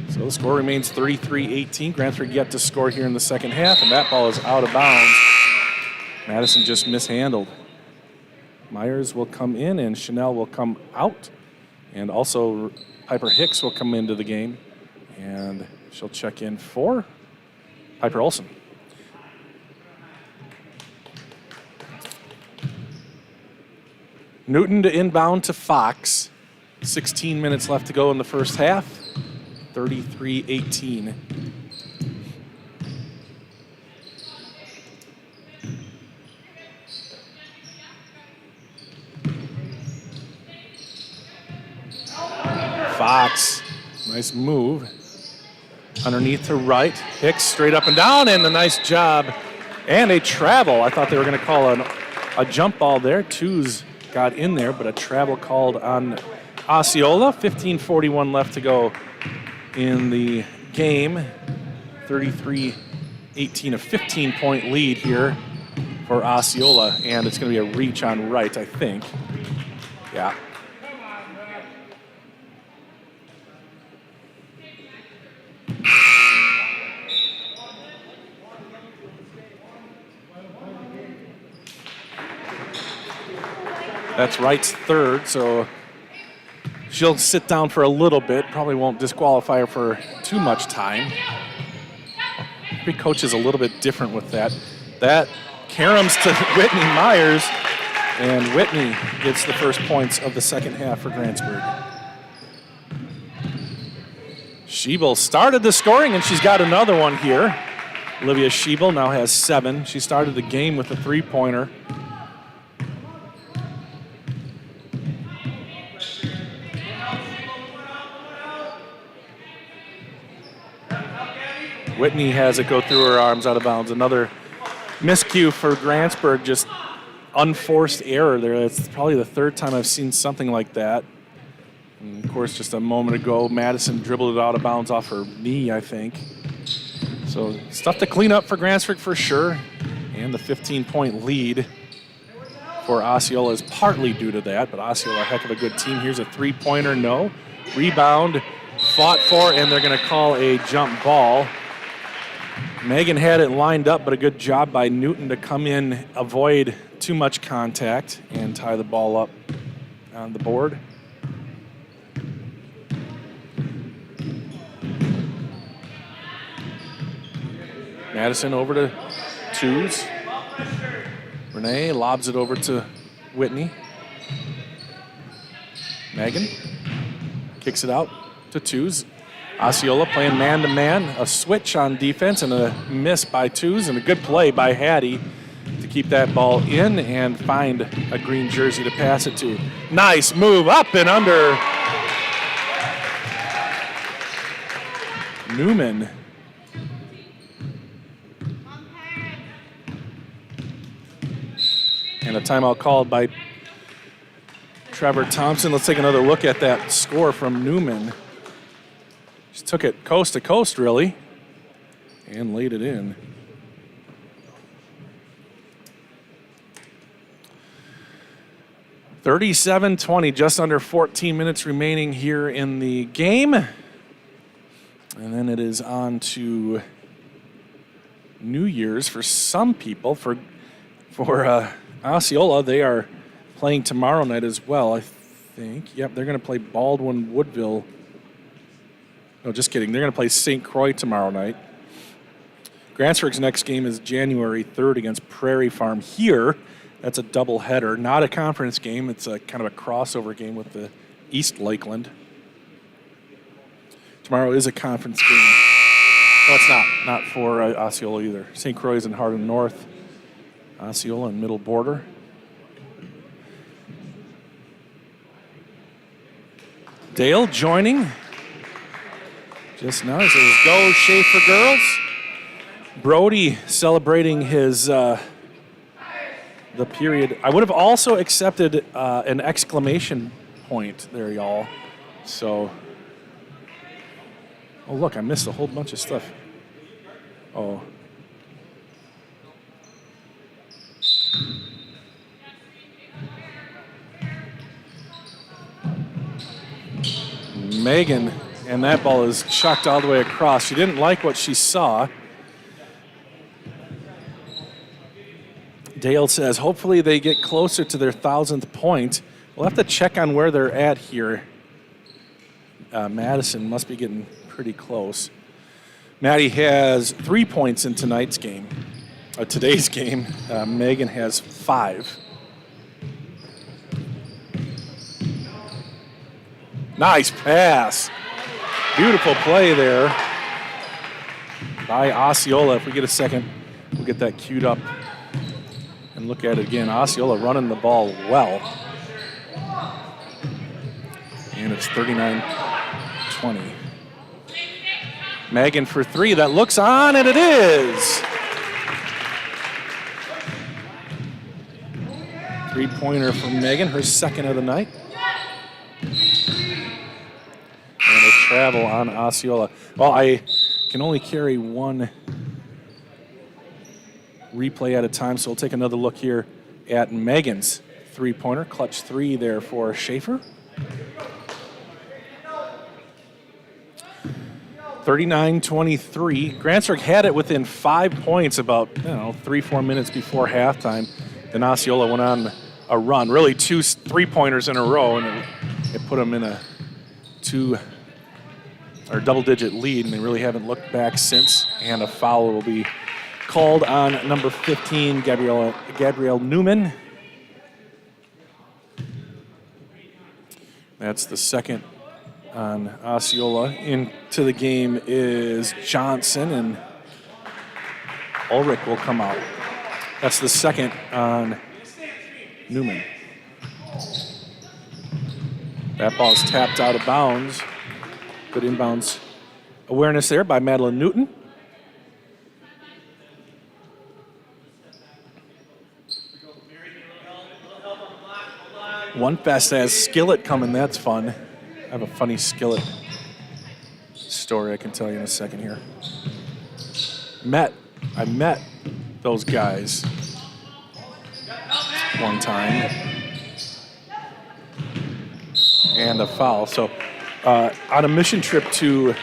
So the score remains 33-18. Grantsburg yet to score here in the second half, and that ball is out of bounds. Madison just mishandled. Myers will come in, and Chanel will come out. And also Piper Hicks will come into the game, and she'll check in for Piper Olson. Newton to inbound to Fox. 16 minutes left to go in the first half. 33-18. Fox, nice move. Underneath to Wright. Hicks straight up and down, and a nice job. And a travel. I thought they were going to call a jump ball there. Twos got in there, but a travel called on Osceola. 15:41 left to go in the game. 33-18, a 15-point lead here for Osceola, and it's going to be a reach on Wright, I think. Yeah. That's Wright's third, so She'll sit down for a little bit. Probably won't disqualify her for too much time. Every coach is a little bit different with that. That caroms to Whitney Myers, and Whitney gets the first points of the second half for Grantsburg. Schiebel started the scoring, and she's got another one here. Olivia Schiebel now has 7. She started the game with a 3-pointer. Whitney has it go through her arms out of bounds. Another miscue for Grantsburg, just unforced error there. It's probably the third time I've seen something like that. And of course, just a moment ago, Madison dribbled it out of bounds off her knee, I think. So stuff to clean up for Grantsburg for sure. And the 15-point lead for Osceola is partly due to that, but Osceola, a heck of a good team. Here's a 3-pointer, no. Rebound, fought for, and they're gonna call a jump ball. Megan had it lined up, but a good job by Newton to come in, avoid too much contact, and tie the ball up on the board. Madison over to twos. Renee lobs it over to Whitney. Megan kicks it out to twos. Osceola playing man-to-man, a switch on defense and a miss by twos, and a good play by Hattie to keep that ball in and find a green jersey to pass it to. Nice move up and under. Newman. And a timeout called by Trevor Thompson. Let's take another look at that score from Newman. Just took it coast to coast, really, and laid it in. (37-20), just under 14 minutes remaining here in the game. And then it is on to New Year's for some people. For Osceola, they are playing tomorrow night as well, I think. Yep, they're going to play Baldwin Woodville. No, just kidding. They're going to play St. Croix tomorrow night. Grantsburg's next game is January 3rd against Prairie Farm here. That's a doubleheader, not a conference game. It's a kind of a crossover game with the East Lakeland. Tomorrow is a conference game. No, it's not for Osceola either. St. Croix is in Hardin North. Osceola in Middle Border. Dale joining just now. He says, go Schaefer girls. Brody celebrating his the period. I would have also accepted an exclamation point there, y'all. So, oh look, I missed a whole bunch of stuff. Oh. Megan, and that ball is chucked all the way across. She didn't like what she saw. Dale says, hopefully they get closer to their 1,000th point. We'll have to check on where they're at here. Madison must be getting pretty close. Maddie has 3 points in today's game. Megan has 5. Nice pass. Beautiful play there by Osceola. If we get a second, we'll get that queued up and look at it again. Osceola running the ball well. And it's 39-20. Megan for 3. That looks on, and it is. 3-pointer from Megan, her second of the night. And a travel on Osceola. Well, I can only carry one replay at a time, so we'll take another look here at Megan's 3-pointer. Clutch 3 there for Schaefer. 39-23. Grantsburg had it within 5 points about 3-4 minutes before halftime. Then Osceola went on a run, really 2 3-pointers in a row, and it put them in a double-digit lead, and they really haven't looked back since. And a foul will be called on number 15, Gabrielle Newman. That's the second on Osceola. Into the game is Johnson, and Ulrich will come out. That's the second on Newman. That ball's tapped out of bounds. Good inbounds awareness there by Madeline Newton. One Fest has Skillet coming. That's fun. I have a funny Skillet story I can tell you in a second here. I met those guys one time. And a foul. So on a mission trip to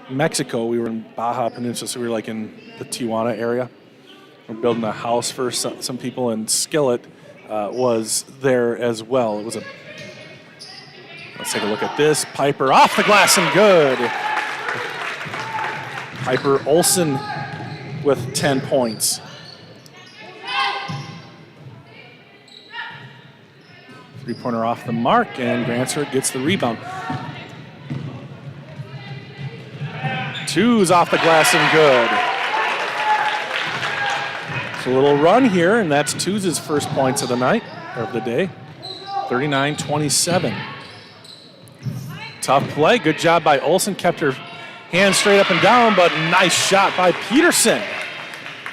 Mexico, we were in Baja Peninsula, so we were like in the Tijuana area. We're building a house for some people, and Skillet was there as well. It was let's take a look at this. Piper off the glass and good. Piper Olsen with 10 points. Three-pointer off the mark, and Grantsburg gets the rebound. Two's off the glass and good. It's a little run here, and that's Two's first points of the night, or of the day. 39-27. Tough play. Good job by Olsen. Kept her hand straight up and down, but nice shot by Peterson.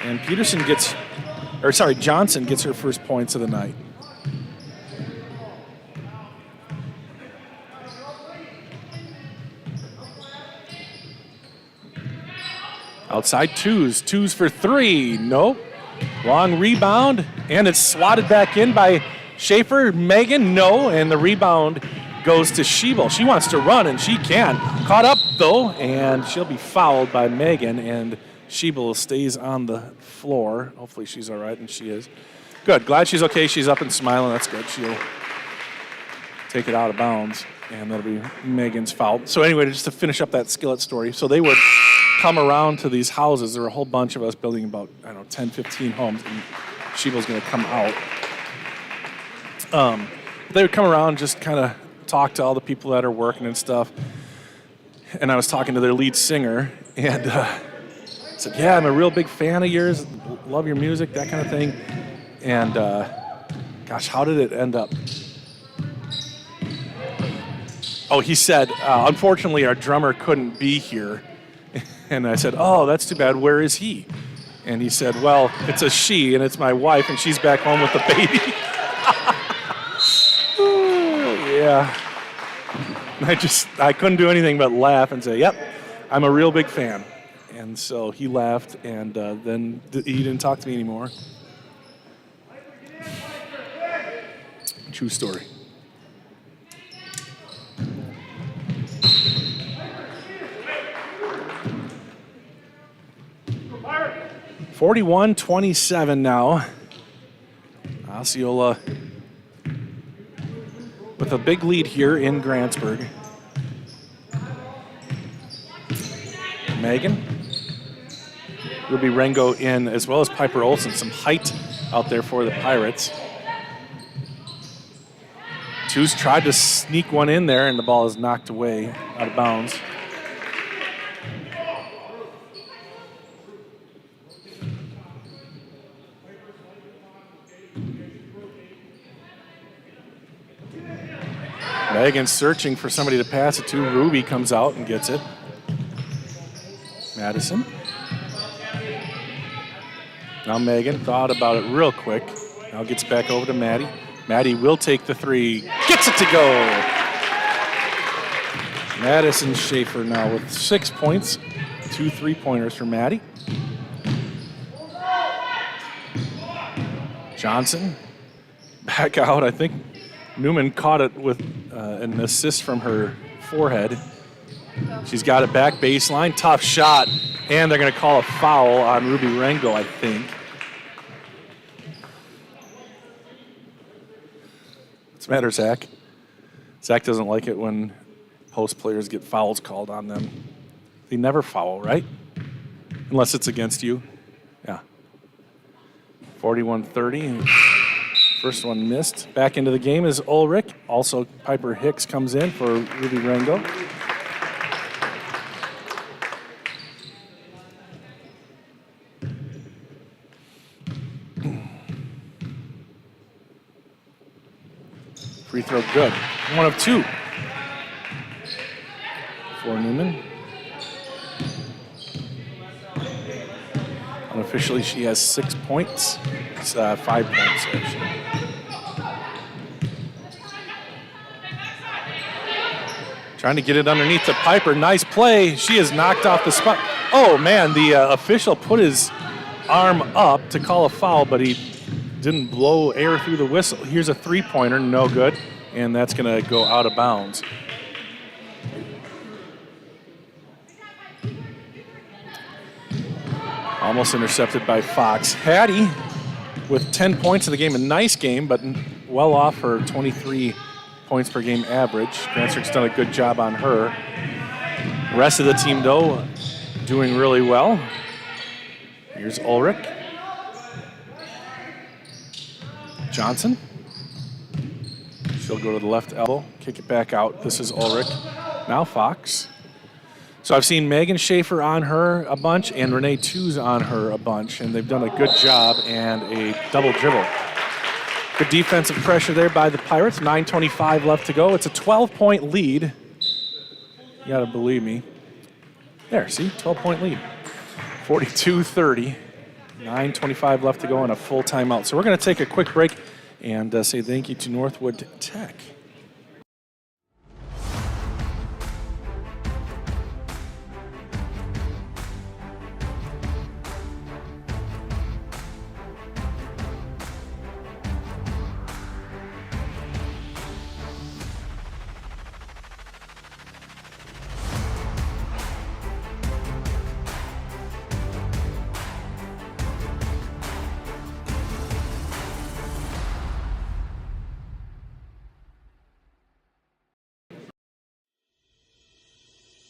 And Johnson gets her first points of the night. Outside Two's for three. Nope. Long rebound, and it's swatted back in by Schaefer. Megan, no, and the rebound goes to Schiebel. She wants to run, and she can. Caught up, though, and she'll be fouled by Megan, and Schiebel stays on the floor. Hopefully she's all right, and she is. Good. Glad she's okay. She's up and smiling. That's good. She'll take it out of bounds, and that'll be Megan's foul. So anyway, just to finish up that Skillet story. So they would come around to these houses. There were a whole bunch of us building about, 10, 15 homes, and Schiebel's going to come out. They would come around, just kind of talk to all the people that are working and stuff. And I was talking to their lead singer, and said, yeah, I'm a real big fan of yours, love your music, that kind of thing. And gosh, how did it end up? Oh, he said, unfortunately, our drummer couldn't be here. And I said, oh, that's too bad. Where is he? And he said, well, it's a she, and it's my wife, and she's back home with the baby. Yeah. I couldn't do anything but laugh and say, yep, I'm a real big fan. And so he laughed, and then he didn't talk to me anymore. True story. (41-27) now. Osceola with a big lead here in Grantsburg. Megan. Ruby Rengo in, as well as Piper Olsen. Some height out there for the Pirates. Two's tried to sneak one in there, and the ball is knocked away out of bounds. Megan's searching for somebody to pass it to. Ruby comes out and gets it. Madison. Now Megan thought about it real quick. Now gets back over to Maddie. Maddie will take the three. Gets it to go. Madison Schaefer now with 6 points. 2 3-pointers for Maddie. Johnson back out. I think Newman caught it with an assist from her forehead. She's got it back baseline. Tough shot. And they're going to call a foul on Ruby Rengo, I think. What's the matter, Zach? Zach doesn't like it when post players get fouls called on them. They never foul, right? Unless it's against you. Yeah. 41-30. First one missed. Back into the game is Ulrich. Also, Piper Hicks comes in for Ruby Rango. Free throw good. 1 of 2 for Newman. Unofficially, she has 6 points. It's 5 points, actually. Trying to get it underneath to Piper. Nice play. She is knocked off the spot. Oh, man, the official put his arm up to call a foul, but he didn't blow air through the whistle. Here's a three-pointer, no good, and that's going to go out of bounds. Almost intercepted by Fox. Hattie with 10 points in the game. A nice game, but well off her 23 points per game average. Grantsburg's done a good job on her. The rest of the team, though, doing really well. Here's Ulrich. Johnson. She'll go to the left elbow, kick it back out. This is Ulrich. Now Fox. So I've seen Megan Schaefer on her a bunch and Renee Tews on her a bunch, and they've done a good job and a double dribble. Good defensive pressure there by the Pirates. 9:25 left to go. It's a 12-point lead. You gotta believe me. There, see, 12-point lead. 42-30. 9:25 left to go and a full timeout. So we're going to take a quick break and say thank you to Northwood Tech.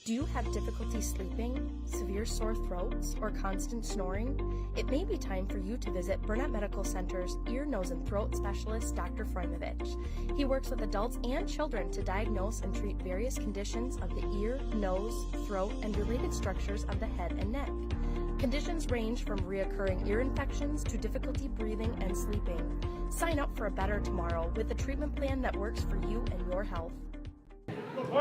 Do you have difficulty sleeping, severe sore throats, or constant snoring? It may be time for you to visit Burnett Medical Center's ear, nose, and throat specialist, Dr. Freumovich. He works with adults and children to diagnose and treat various conditions of the ear, nose, throat, and related structures of the head and neck. Conditions range from reoccurring ear infections to difficulty breathing and sleeping. Sign up for a better tomorrow with a treatment plan that works for you and your health.
All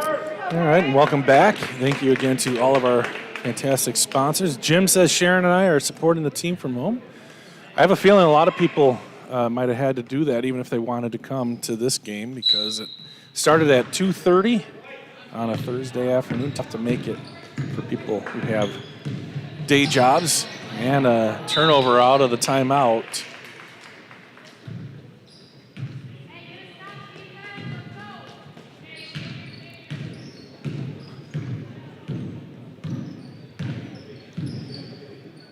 right, and welcome back. Thank you again to all of our fantastic sponsors. Jim says Sharon and I are supporting the team from home. I have a feeling a lot of people might have had to do that even if they wanted to come to this game because it started at 2:30 on a Thursday afternoon. Tough to make it for people who have day jobs, and a turnover out of the timeout.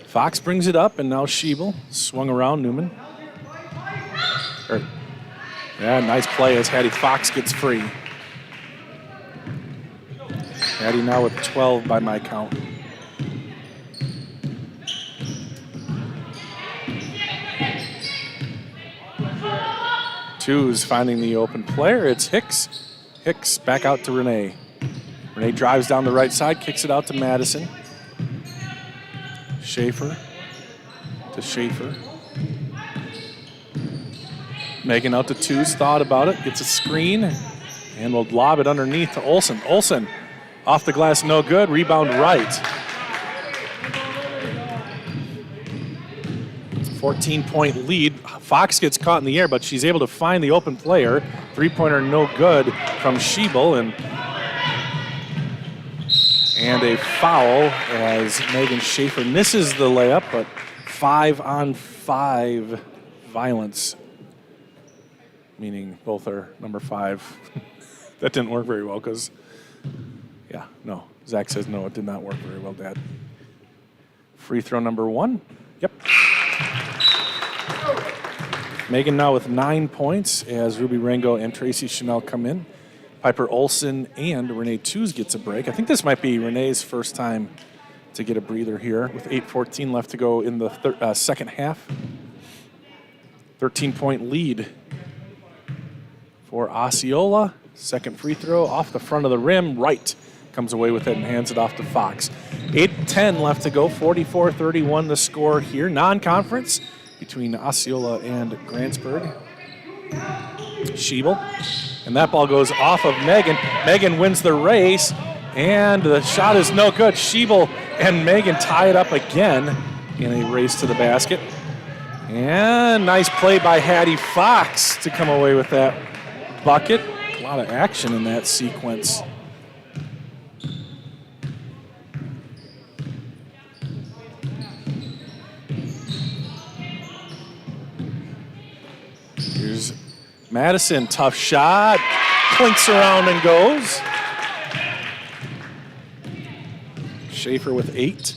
Fox brings it up, and now Schiebel swung around Newman. Yeah, nice play as Hattie Fox gets free. Hattie now with 12 by my count. Tews finding the open player. It's Hicks. Hicks back out to Renee. Renee drives down the right side, kicks it out to Madison. Schaefer to Schaefer. Megan out to Tews, thought about it, gets a screen, and will lob it underneath to Olsen. Olsen off the glass, no good, rebound right. 14-point lead. Fox gets caught in the air, but she's able to find the open player. Three-pointer no good from Schiebel, and a foul as Megan Schaefer misses the layup, but 5-on-5 violence, meaning both are number 5. That didn't work very well because, yeah, no. Zach says no, it did not work very well, Dad. Free throw number 1. Yep. Megan now with 9 points as Ruby Rango and Tracy Chanel come in. Piper Olson and Renee Tews gets a break. I think this might be Renee's first time to get a breather here with 8:14 left to go in the second half. 13-point lead for Osceola. Second free throw off the front of the rim. Wright comes away with it and hands it off to Fox. 8:10 left to go. 44-31 the score here. Non-conference between Osceola and Grantsburg. Schiebel. And that ball goes off of Megan. Megan wins the race, and the shot is no good. Schiebel and Megan tie it up again in a race to the basket. And nice play by Hattie Fox to come away with that bucket. A lot of action in that sequence. Here's Madison, tough shot, clinks around and goes. Schaefer with 8.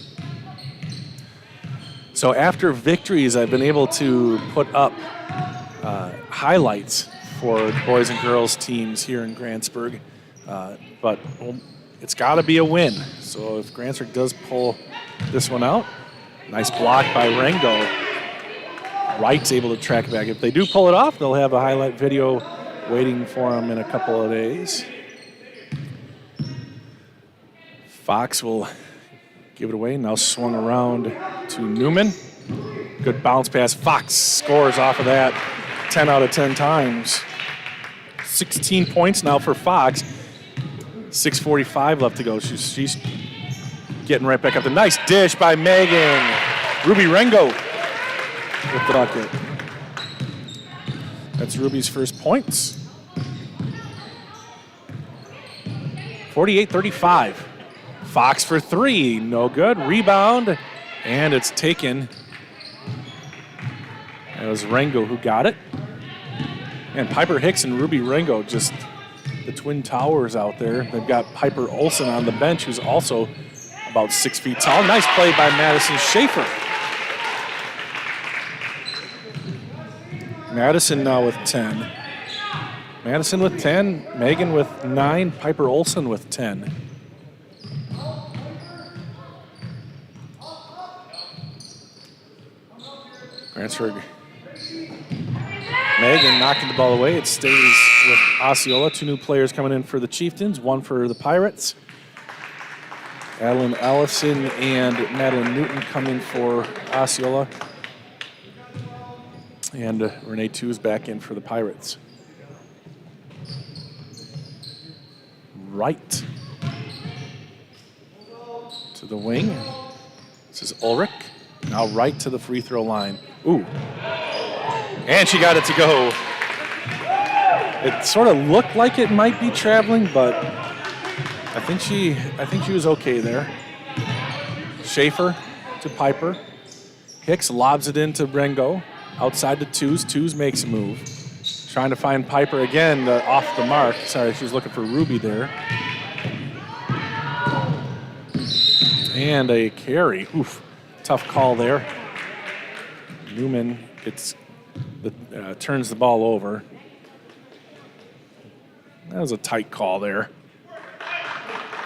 So after victories, I've been able to put up highlights for boys and girls teams here in Grantsburg, but it's got to be a win. So if Grantsburg does pull this one out, nice block by Rengo. Wright's able to track it back. If they do pull it off, they'll have a highlight video waiting for them in a couple of days. Fox will give it away. Now swung around to Newman. Good bounce pass. Fox scores off of that 10 out of 10 times. 16 points now for Fox. 6:45 left to go. She's getting right back up. The nice dish by Megan. Ruby Rengo with the bucket. That's Ruby's first points. 48-35. Fox for 3, no good. Rebound, and it's taken. It was Rengo who got it. And Piper Hicks and Ruby Rengo, just the twin towers out there. They've got Piper Olson on the bench, who's also about 6 feet tall. Nice play by Madison Schaefer. Madison now with 10. Madison with 10, Megan with 9, Piper Olson with 10. Grantsburg. Megan knocking the ball away. It stays with Osceola. 2 new players coming in for the Chieftains, 1 for the Pirates. Adeline Allison and Madeline Newton coming for Osceola. And Renee Tews back in for the Pirates. Right to the wing. This is Ulrich. Now right to the free throw line. Ooh. And she got it to go. It sort of looked like it might be traveling, but I think she was okay there. Schaefer to Piper. Hicks lobs it into Rengo. Outside to Tews. Tews makes a move. Trying to find Piper again off the mark. Sorry, she was looking for Ruby there. And a carry. Oof. Tough call there. Newman turns the ball over. That was a tight call there.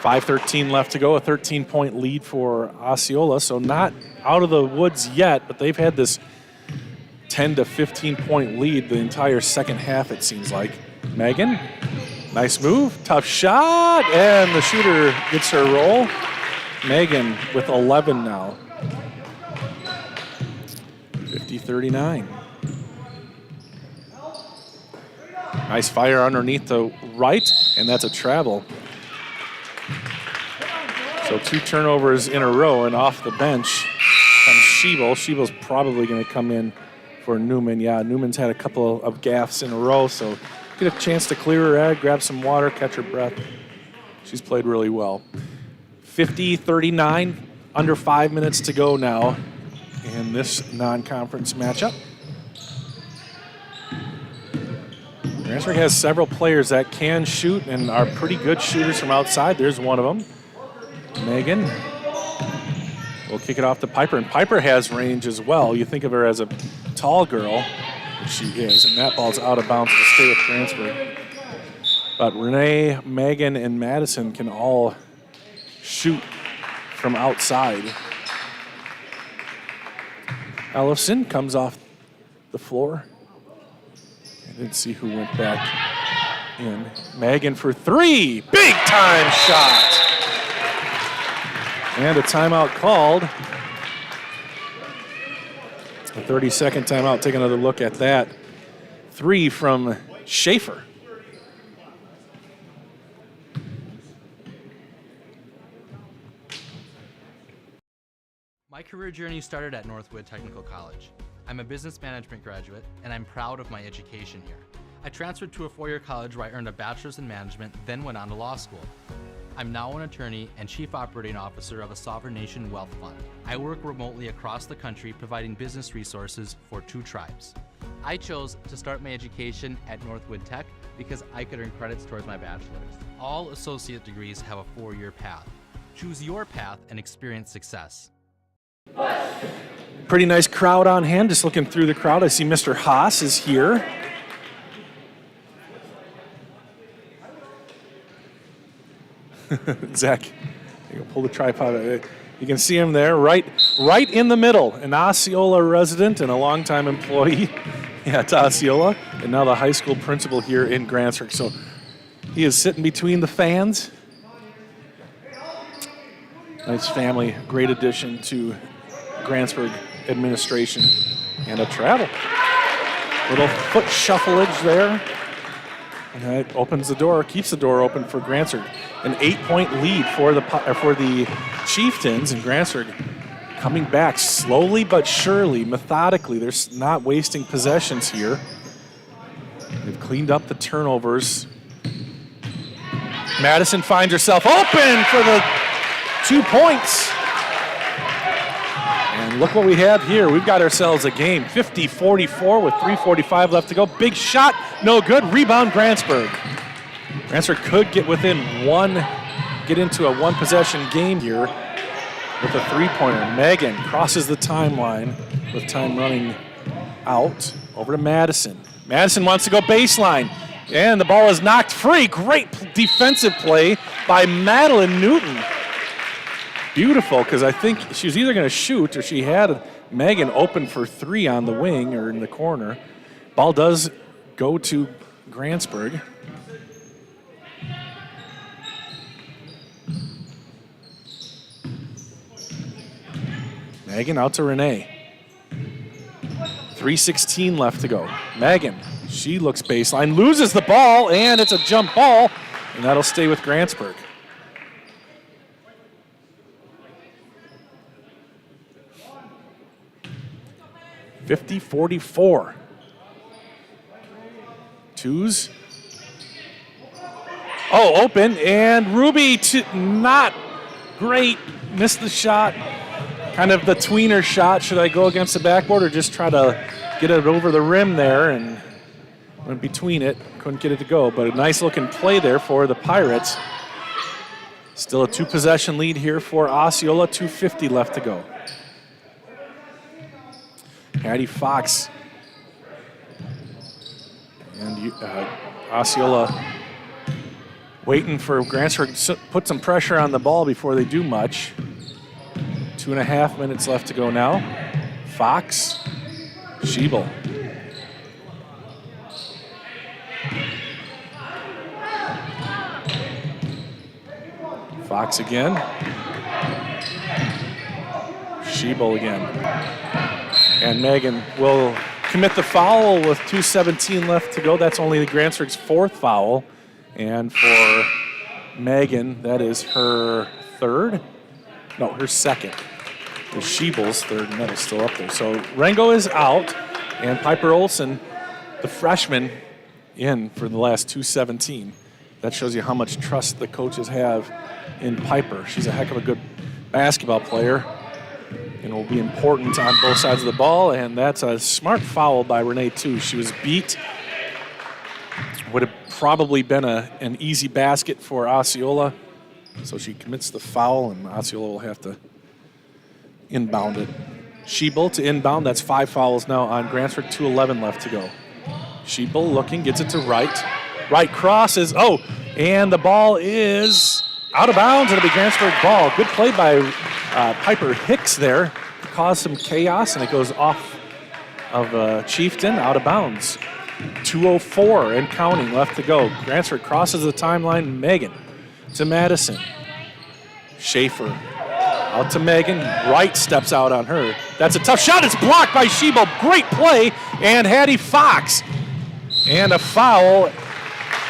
5:13 left to go, a 13-point lead for Osceola. So not out of the woods yet, but they've had this 10 to 15-point lead the entire second half, it seems like. Megan, nice move, tough shot, and the shooter gets her roll. Megan with 11 now. 50-39. Nice fire underneath the right, and that's a travel. So 2 turnovers in a row, and off the bench comes Schiebel. Schiebel's probably going to come in for Newman. Yeah, Newman's had a couple of gaffes in a row, so get a chance to clear her head, grab some water, catch her breath. She's played really well. 50-39, under 5 minutes to go now in this non-conference matchup. Grantsburg has several players that can shoot and are pretty good shooters from outside. There's one of them. Megan will kick it off to Piper, and Piper has range as well. You think of her as a tall girl, which she is, and that ball's out of bounds to stay with Grantsburg. But Renee, Megan, and Madison can all shoot from outside. Ellison comes off the floor. I didn't see who went back in. Megan for three. Big time shot. And a timeout called. A 30-second timeout. Take another look at that. Three from Schaefer.
My career journey started at Northwood Technical College. I'm a business management graduate, and I'm proud of my education here. I transferred to a four-year college where I earned a bachelor's in management, then went on to law school. I'm now an attorney and chief operating officer of a sovereign nation wealth fund. I work remotely across the country providing business resources for 2 tribes. I chose to start my education at Northwood Tech because I could earn credits towards my bachelor's. All associate degrees have a 4-year path. Choose your path and experience success.
Pretty nice crowd on hand. Just looking through the crowd, I see Mr. Haas is here. Zach, you can pull the tripod. You can see him there, right in the middle. An Osceola resident and a longtime employee at Osceola, and now the high school principal here in Grantsburg. So he is sitting between the fans. Nice family, great addition to Grantsburg administration and a travel. Little foot shuffleage there. And that opens the door, keeps the door open for Grantsburg. An 8-point lead for the Chieftains, and Grantsburg coming back slowly but surely, methodically. They're not wasting possessions here. They've cleaned up the turnovers. Madison finds herself open for the 2 points. And look what we have here. We've got ourselves a game, 50-44 with 3:45 left to go. Big shot, no good. Rebound, Grantsburg. Grantsburg could get get into a one-possession game here with a 3-pointer. Megan crosses the timeline with time running out. Over to Madison. Madison wants to go baseline, and the ball is knocked free. Great defensive play by Madeline Newton. Beautiful, because I think she was either going to shoot or she had Megan open for 3 on the wing or in the corner. Ball does go to Grantsburg. Megan out to Renee. 3:16 left to go. Megan, she looks baseline, loses the ball, and it's a jump ball, and that'll stay with Grantsburg. (50-44). Twos. Oh, open, and Ruby not great. Missed the shot. Kind of the tweener shot. Should I go against the backboard or just try to get it over the rim there? And went between it. Couldn't get it to go, but a nice looking play there for the Pirates. Still a 2-possession lead here for Osceola. 2:50 left to go. Patty Fox and Osceola waiting for Grantsburg to put some pressure on the ball before they do much. 2.5 minutes left to go now. Fox, Schiebel. Fox again. Schiebel again. And Megan will commit the foul with 2:17 left to go. That's only the Grantsburg's 4th foul. And for Megan, that is her 3rd. No, her 2nd. The Schiebel's 3rd, and that is still up there. So Rengo is out, and Piper Olson, the freshman, in for the last 2:17. That shows you how much trust the coaches have in Piper. She's a heck of a good basketball player and will be important on both sides of the ball, and that's a smart foul by Renee, too. She was beat. Would have probably been an easy basket for Osceola, so she commits the foul, and Osceola will have to inbound it. Schiebel to inbound. That's 5 fouls now on Grantsburg. 2:11 left to go. Schiebel looking, gets it to Wright. Right crosses. Oh, and the ball is out of bounds. It'll be Grantsburg ball. Good play by Piper Hicks there to cause some chaos, and it goes off of Chieftain, out of bounds. 2:04 and counting left to go. Grantsburg crosses the timeline. Megan to Madison. Schaefer out to Megan. Wright steps out on her. That's a tough shot. It's blocked by Shebo. Great play. And Hattie Fox. And a foul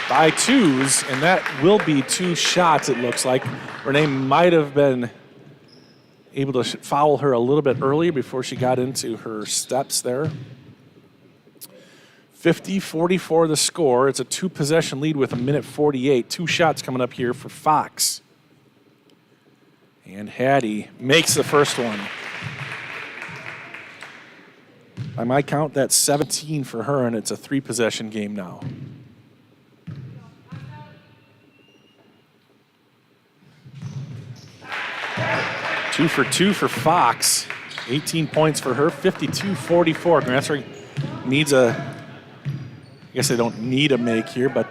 by twos. And that will be 2 shots, it looks like. Renee might have been able to foul her a little bit earlier before she got into her steps there. 50-44 the score. It's a 2-possession lead with 1:48. 2 shots coming up here for Fox. And Hattie makes the first one. By my count, that's 17 for her, and it's a 3-possession game now. Two for 2 for Fox. 18 points for her, 52-44. Grantsburg needs I guess they don't need a make here, but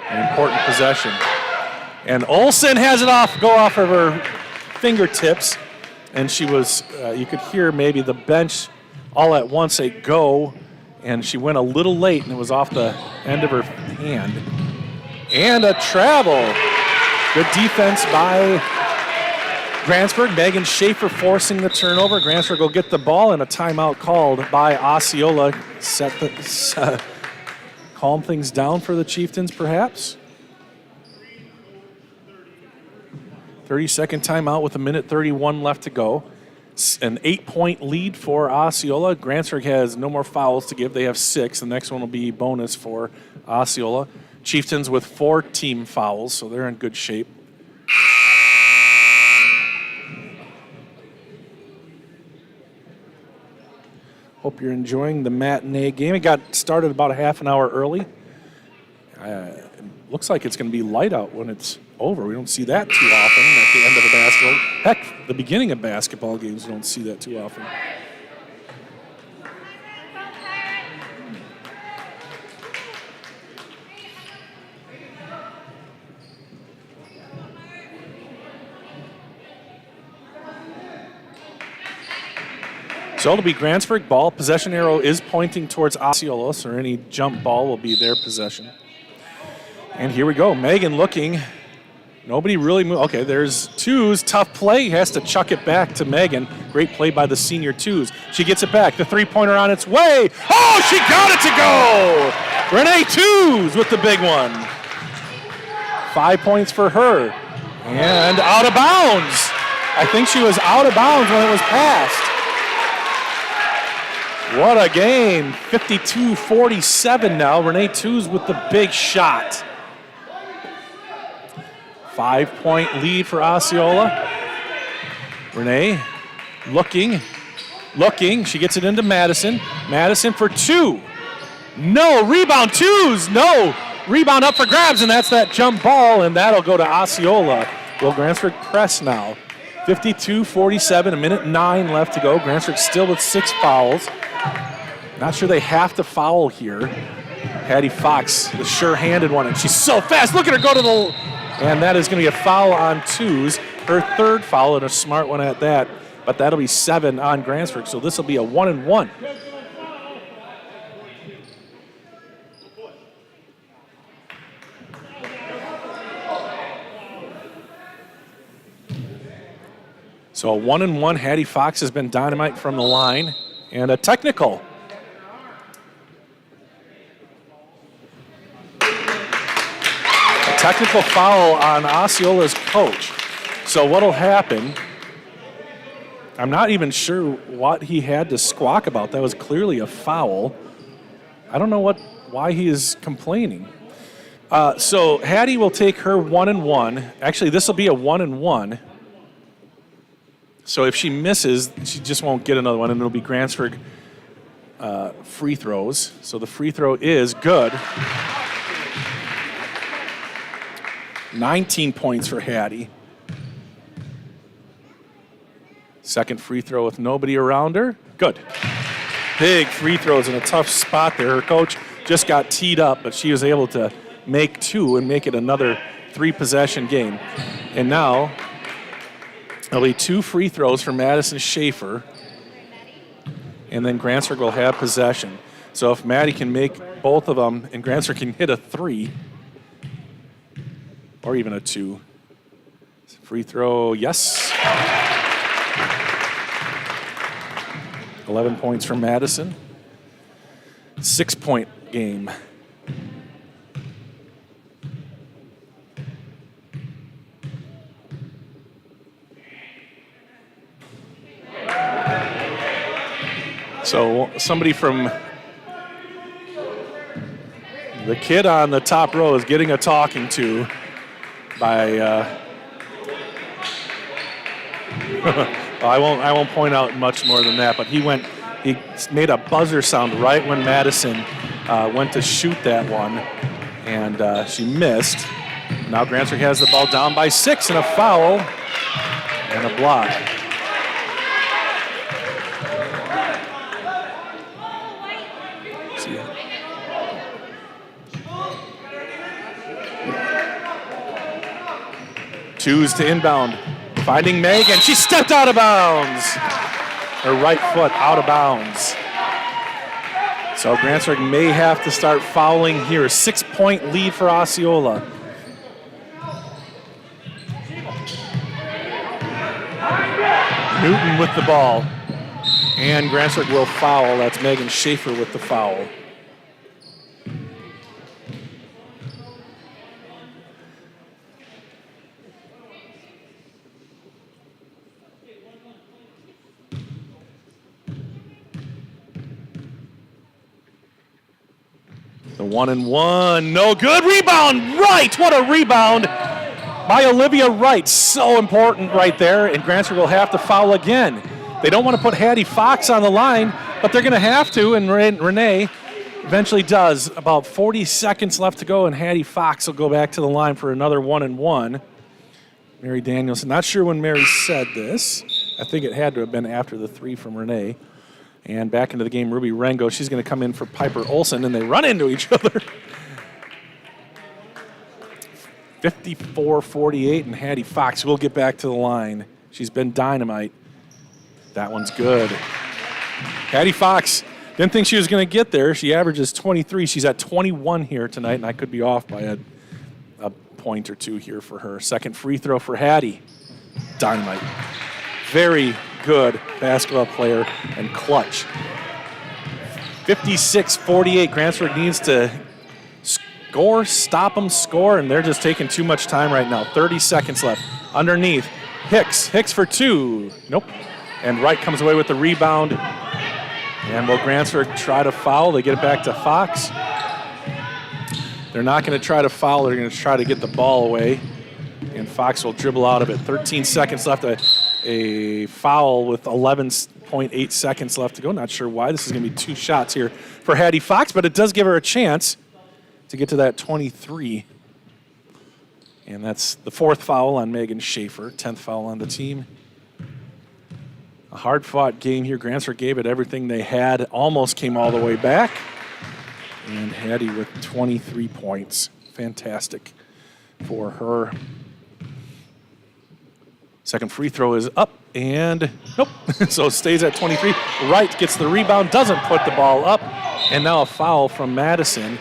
an important possession. And Olsen has it go off of her fingertips. And she was, you could hear maybe the bench all at once say go. And she went a little late, and it was off the end of her hand. And a travel. Good defense by Grantsburg. Megan Schaefer forcing the turnover. Grantsburg will get the ball, and a timeout called by Osceola. Calm things down for the Chieftains, perhaps. 30-second timeout with 1:31 left to go. An 8-point lead for Osceola. Grantsburg has no more fouls to give. They have 6. The next one will be bonus for Osceola. Chieftains with 4 team fouls, so they're in good shape. Hope you're enjoying the matinee game. It got started about a half an hour early. Looks like it's going to be light out when it's over. We don't see that too often at the end of a basketball. Heck, the beginning of basketball games, we don't see that too often. So it'll be Grantsburg ball. Possession arrow is pointing towards Osceola, so any jump ball will be their possession. And here we go. Megan looking. Nobody really moved. Okay, there's twos. Tough play. Has to chuck it back to Megan. Great play by the senior twos. She gets it back. The three-pointer on its way. Oh, she got it to go. Renee Twos with the big one. 5 points for her. And out of bounds. I think she was out of bounds when it was passed. What a game. 52-47 now. Renee Twos with the big shot. 5-point lead for Osceola. Renee looking. She gets it into Madison. Madison for 2. No, rebound, Twos, no. Rebound up for grabs, and that's that jump ball, and that'll go to Osceola. Will Grantsburg press now? 52-47, 1:09 left to go. Grantsburg still with 6 fouls. Not sure they have to foul here. Hattie Fox, the sure-handed one, and she's so fast. Look at her go to the... And that is going to be a foul on Twos. Her 3rd foul, and a smart one at that. But that'll be 7 on Grantsburg, so this will be a 1-and-1. So a 1-and-1. Hattie Fox has been dynamite from the line. And a technical. Technical foul on Osceola's coach. So what'll happen, I'm not even sure what he had to squawk about. That was clearly a foul. I don't know why he is complaining. So Hattie will take her 1-and-1. Actually, this will be a 1-and-1. So if she misses, she just won't get another one, and it'll be Grantsburg free throws. So the free throw is good. 19 points for Hattie. Second free throw with nobody around her. Good. big free throws in a tough spot there. Her coach just got teed up, but she was able to make 2 and make it another 3-possession game. And now there'll be 2 free throws for Madison Schaefer, and then Grantsburg will have possession. So if Maddie can make both of them and Grantsburg can hit a 3 or even a 2. Free throw, yes. 11 points for Madison. 6-point game. So somebody from the kid on the top row is getting a talking to by I won't point out much more than that, but he made a buzzer sound right when Madison went to shoot that one, and she missed. Now Grantsburg has the ball down by 6 and a foul and a block. Choose to inbound. Finding Megan. She stepped out of bounds. Her right foot out of bounds. So Grantsburg may have to start fouling here. 6-point lead for Osceola. Newton with the ball. And Grantsburg will foul. That's Megan Schaefer with the foul. The 1-and-1, no good. Rebound, Wright. What a rebound by Olivia Wright. So important right there, and Grantsburg will have to foul again. They don't want to put Hattie Fox on the line, but they're going to have to, and Renee eventually does. About 40 seconds left to go, and Hattie Fox will go back to the line for another 1-and-1. Mary Danielson, not sure when Mary said this. I think it had to have been after the 3 from Renee. And back into the game, Ruby Rengo. She's going to come in for Piper Olson, and they run into each other. 54-48, and Hattie Fox will get back to the line. She's been dynamite. That one's good. Hattie Fox didn't think she was going to get there. She averages 23. She's at 21 here tonight, and I could be off by a point or 2 here for her. Second free throw for Hattie. Dynamite. Very good basketball player and clutch. 56-48. Grantsburg needs to score, stop them, score, and they're just taking too much time right now. 30 seconds left. Underneath, Hicks for 2. Nope. And Wright comes away with the rebound. And will Grantsburg try to foul? They get it back to Fox. They're not going to try to foul. They're going to try to get the ball away. And Fox will dribble out of it. 13 seconds left. A foul with 11.8 seconds left to go. Not sure why. This is going to be 2 shots here for Hattie Fox, but it does give her a chance to get to that 23. And that's the 4th foul on Megan Schaefer, 10th foul on the team. A hard-fought game here. Grantsburg gave it everything they had, almost came all the way back. And Hattie with 23 points. Fantastic for her. Second free throw is up, and nope. So it stays at 23. Wright gets the rebound, doesn't put the ball up, and now a foul from Madison.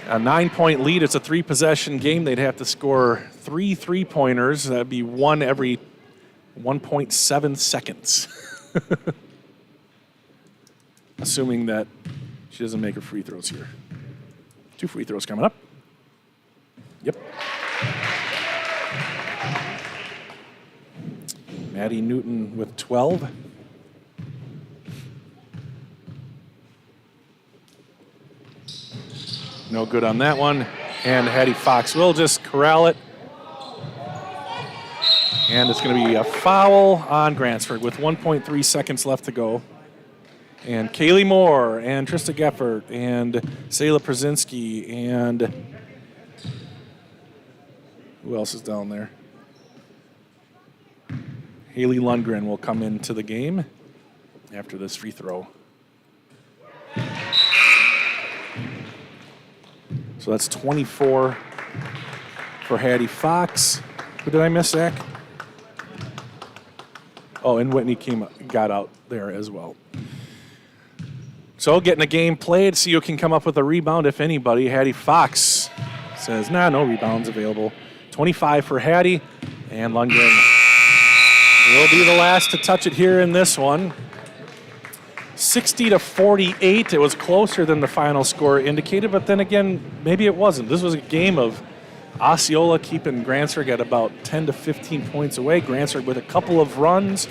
A 9-point lead. It's a 3-possession game. They'd have to score 3 3-pointers. That'd be 1 every 1.7 seconds. Assuming that she doesn't make her free throws here. 2 free throws coming up. Yep. Maddie Newton with 12. No good on that one. And Hattie Fox will just corral it. And it's going to be a foul on Grantsburg with 1.3 seconds left to go. And Kaylee Moore and Trista Geffert and Selah Przinski and who else is down there? Haley Lundgren will come into the game after this free throw. So that's 24 for Hattie Fox. Who did I miss, Zach? Oh, and Whitney got out there as well. So getting a game played, see who can come up with a rebound, if anybody. Hattie Fox says, no rebounds available. 25 for Hattie, and Lundgren will be the last to touch it here in this one. 60-48. It was closer than the final score indicated, but then again, maybe it wasn't. This was a game of Osceola keeping Grantsburg at about 10 to 15 points away. Grantsburg with a couple of runs,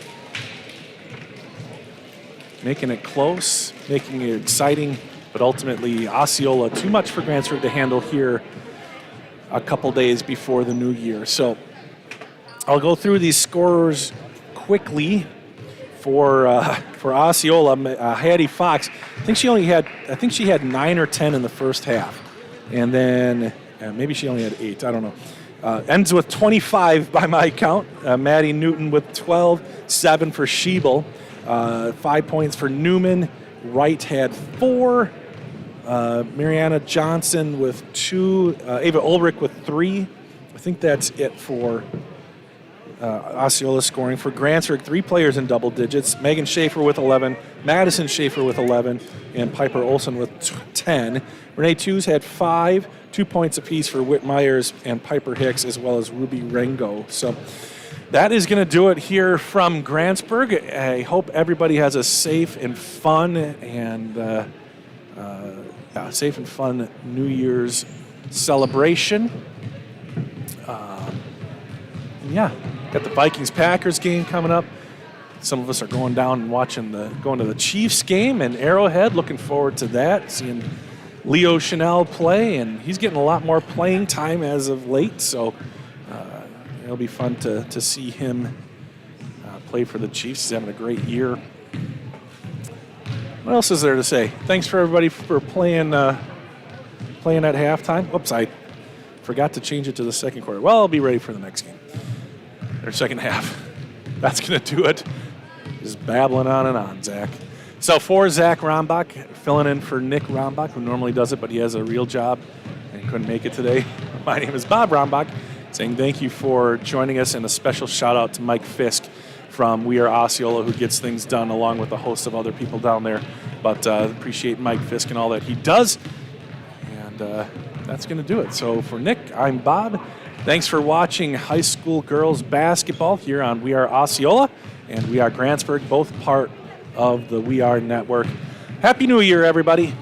making it close, making it exciting, but ultimately Osceola too much for Grantsburg to handle here a couple days before the new year. So I'll go through these scorers quickly. For Osceola, Hattie Fox, I think she had 9 or 10 in the first half, and then maybe she only had 8. I don't know. Ends with 25 by my count. Maddie Newton with 12, 7 for Schiebel, 5 points for Newman. Wright had 4. Mariana Johnson with 2. Ava Ulrich with 3. I think that's it for Osceola scoring. For Grantsburg, 3 players in double digits. Megan Schaefer with 11, Madison Schaefer with 11, and Piper Olson with 10. Renee Tews had 5, 2 points apiece for Whit Myers and Piper Hicks, as well as Ruby Rengo. So that is going to do it here from Grantsburg. I hope everybody has a safe and fun New Year's celebration. Got the Vikings-Packers game coming up. Some of us are going down and going to the Chiefs game in Arrowhead. Looking forward to that, seeing Leo Chanel play, and he's getting a lot more playing time as of late, so it'll be fun to see him play for the Chiefs. He's having a great year. What else is there to say? Thanks for everybody for playing at halftime. Whoops, I forgot to change it to the second quarter. Well, I'll be ready for the next game. Or second half. That's going to do it. Just babbling on and on, Zach. So for Zach Rombach, filling in for Nick Rombach, who normally does it, but he has a real job and couldn't make it today. My name is Bob Rombach, saying thank you for joining us, and a special shout out to Mike Fisk from We Are Osceola, who gets things done along with a host of other people down there. But appreciate Mike Fisk and all that he does. And that's going to do it. So for Nick, I'm Bob. Thanks for watching high school girls basketball here on We Are Osceola and We Are Grantsburg, both part of the We Are Network. Happy New Year, everybody.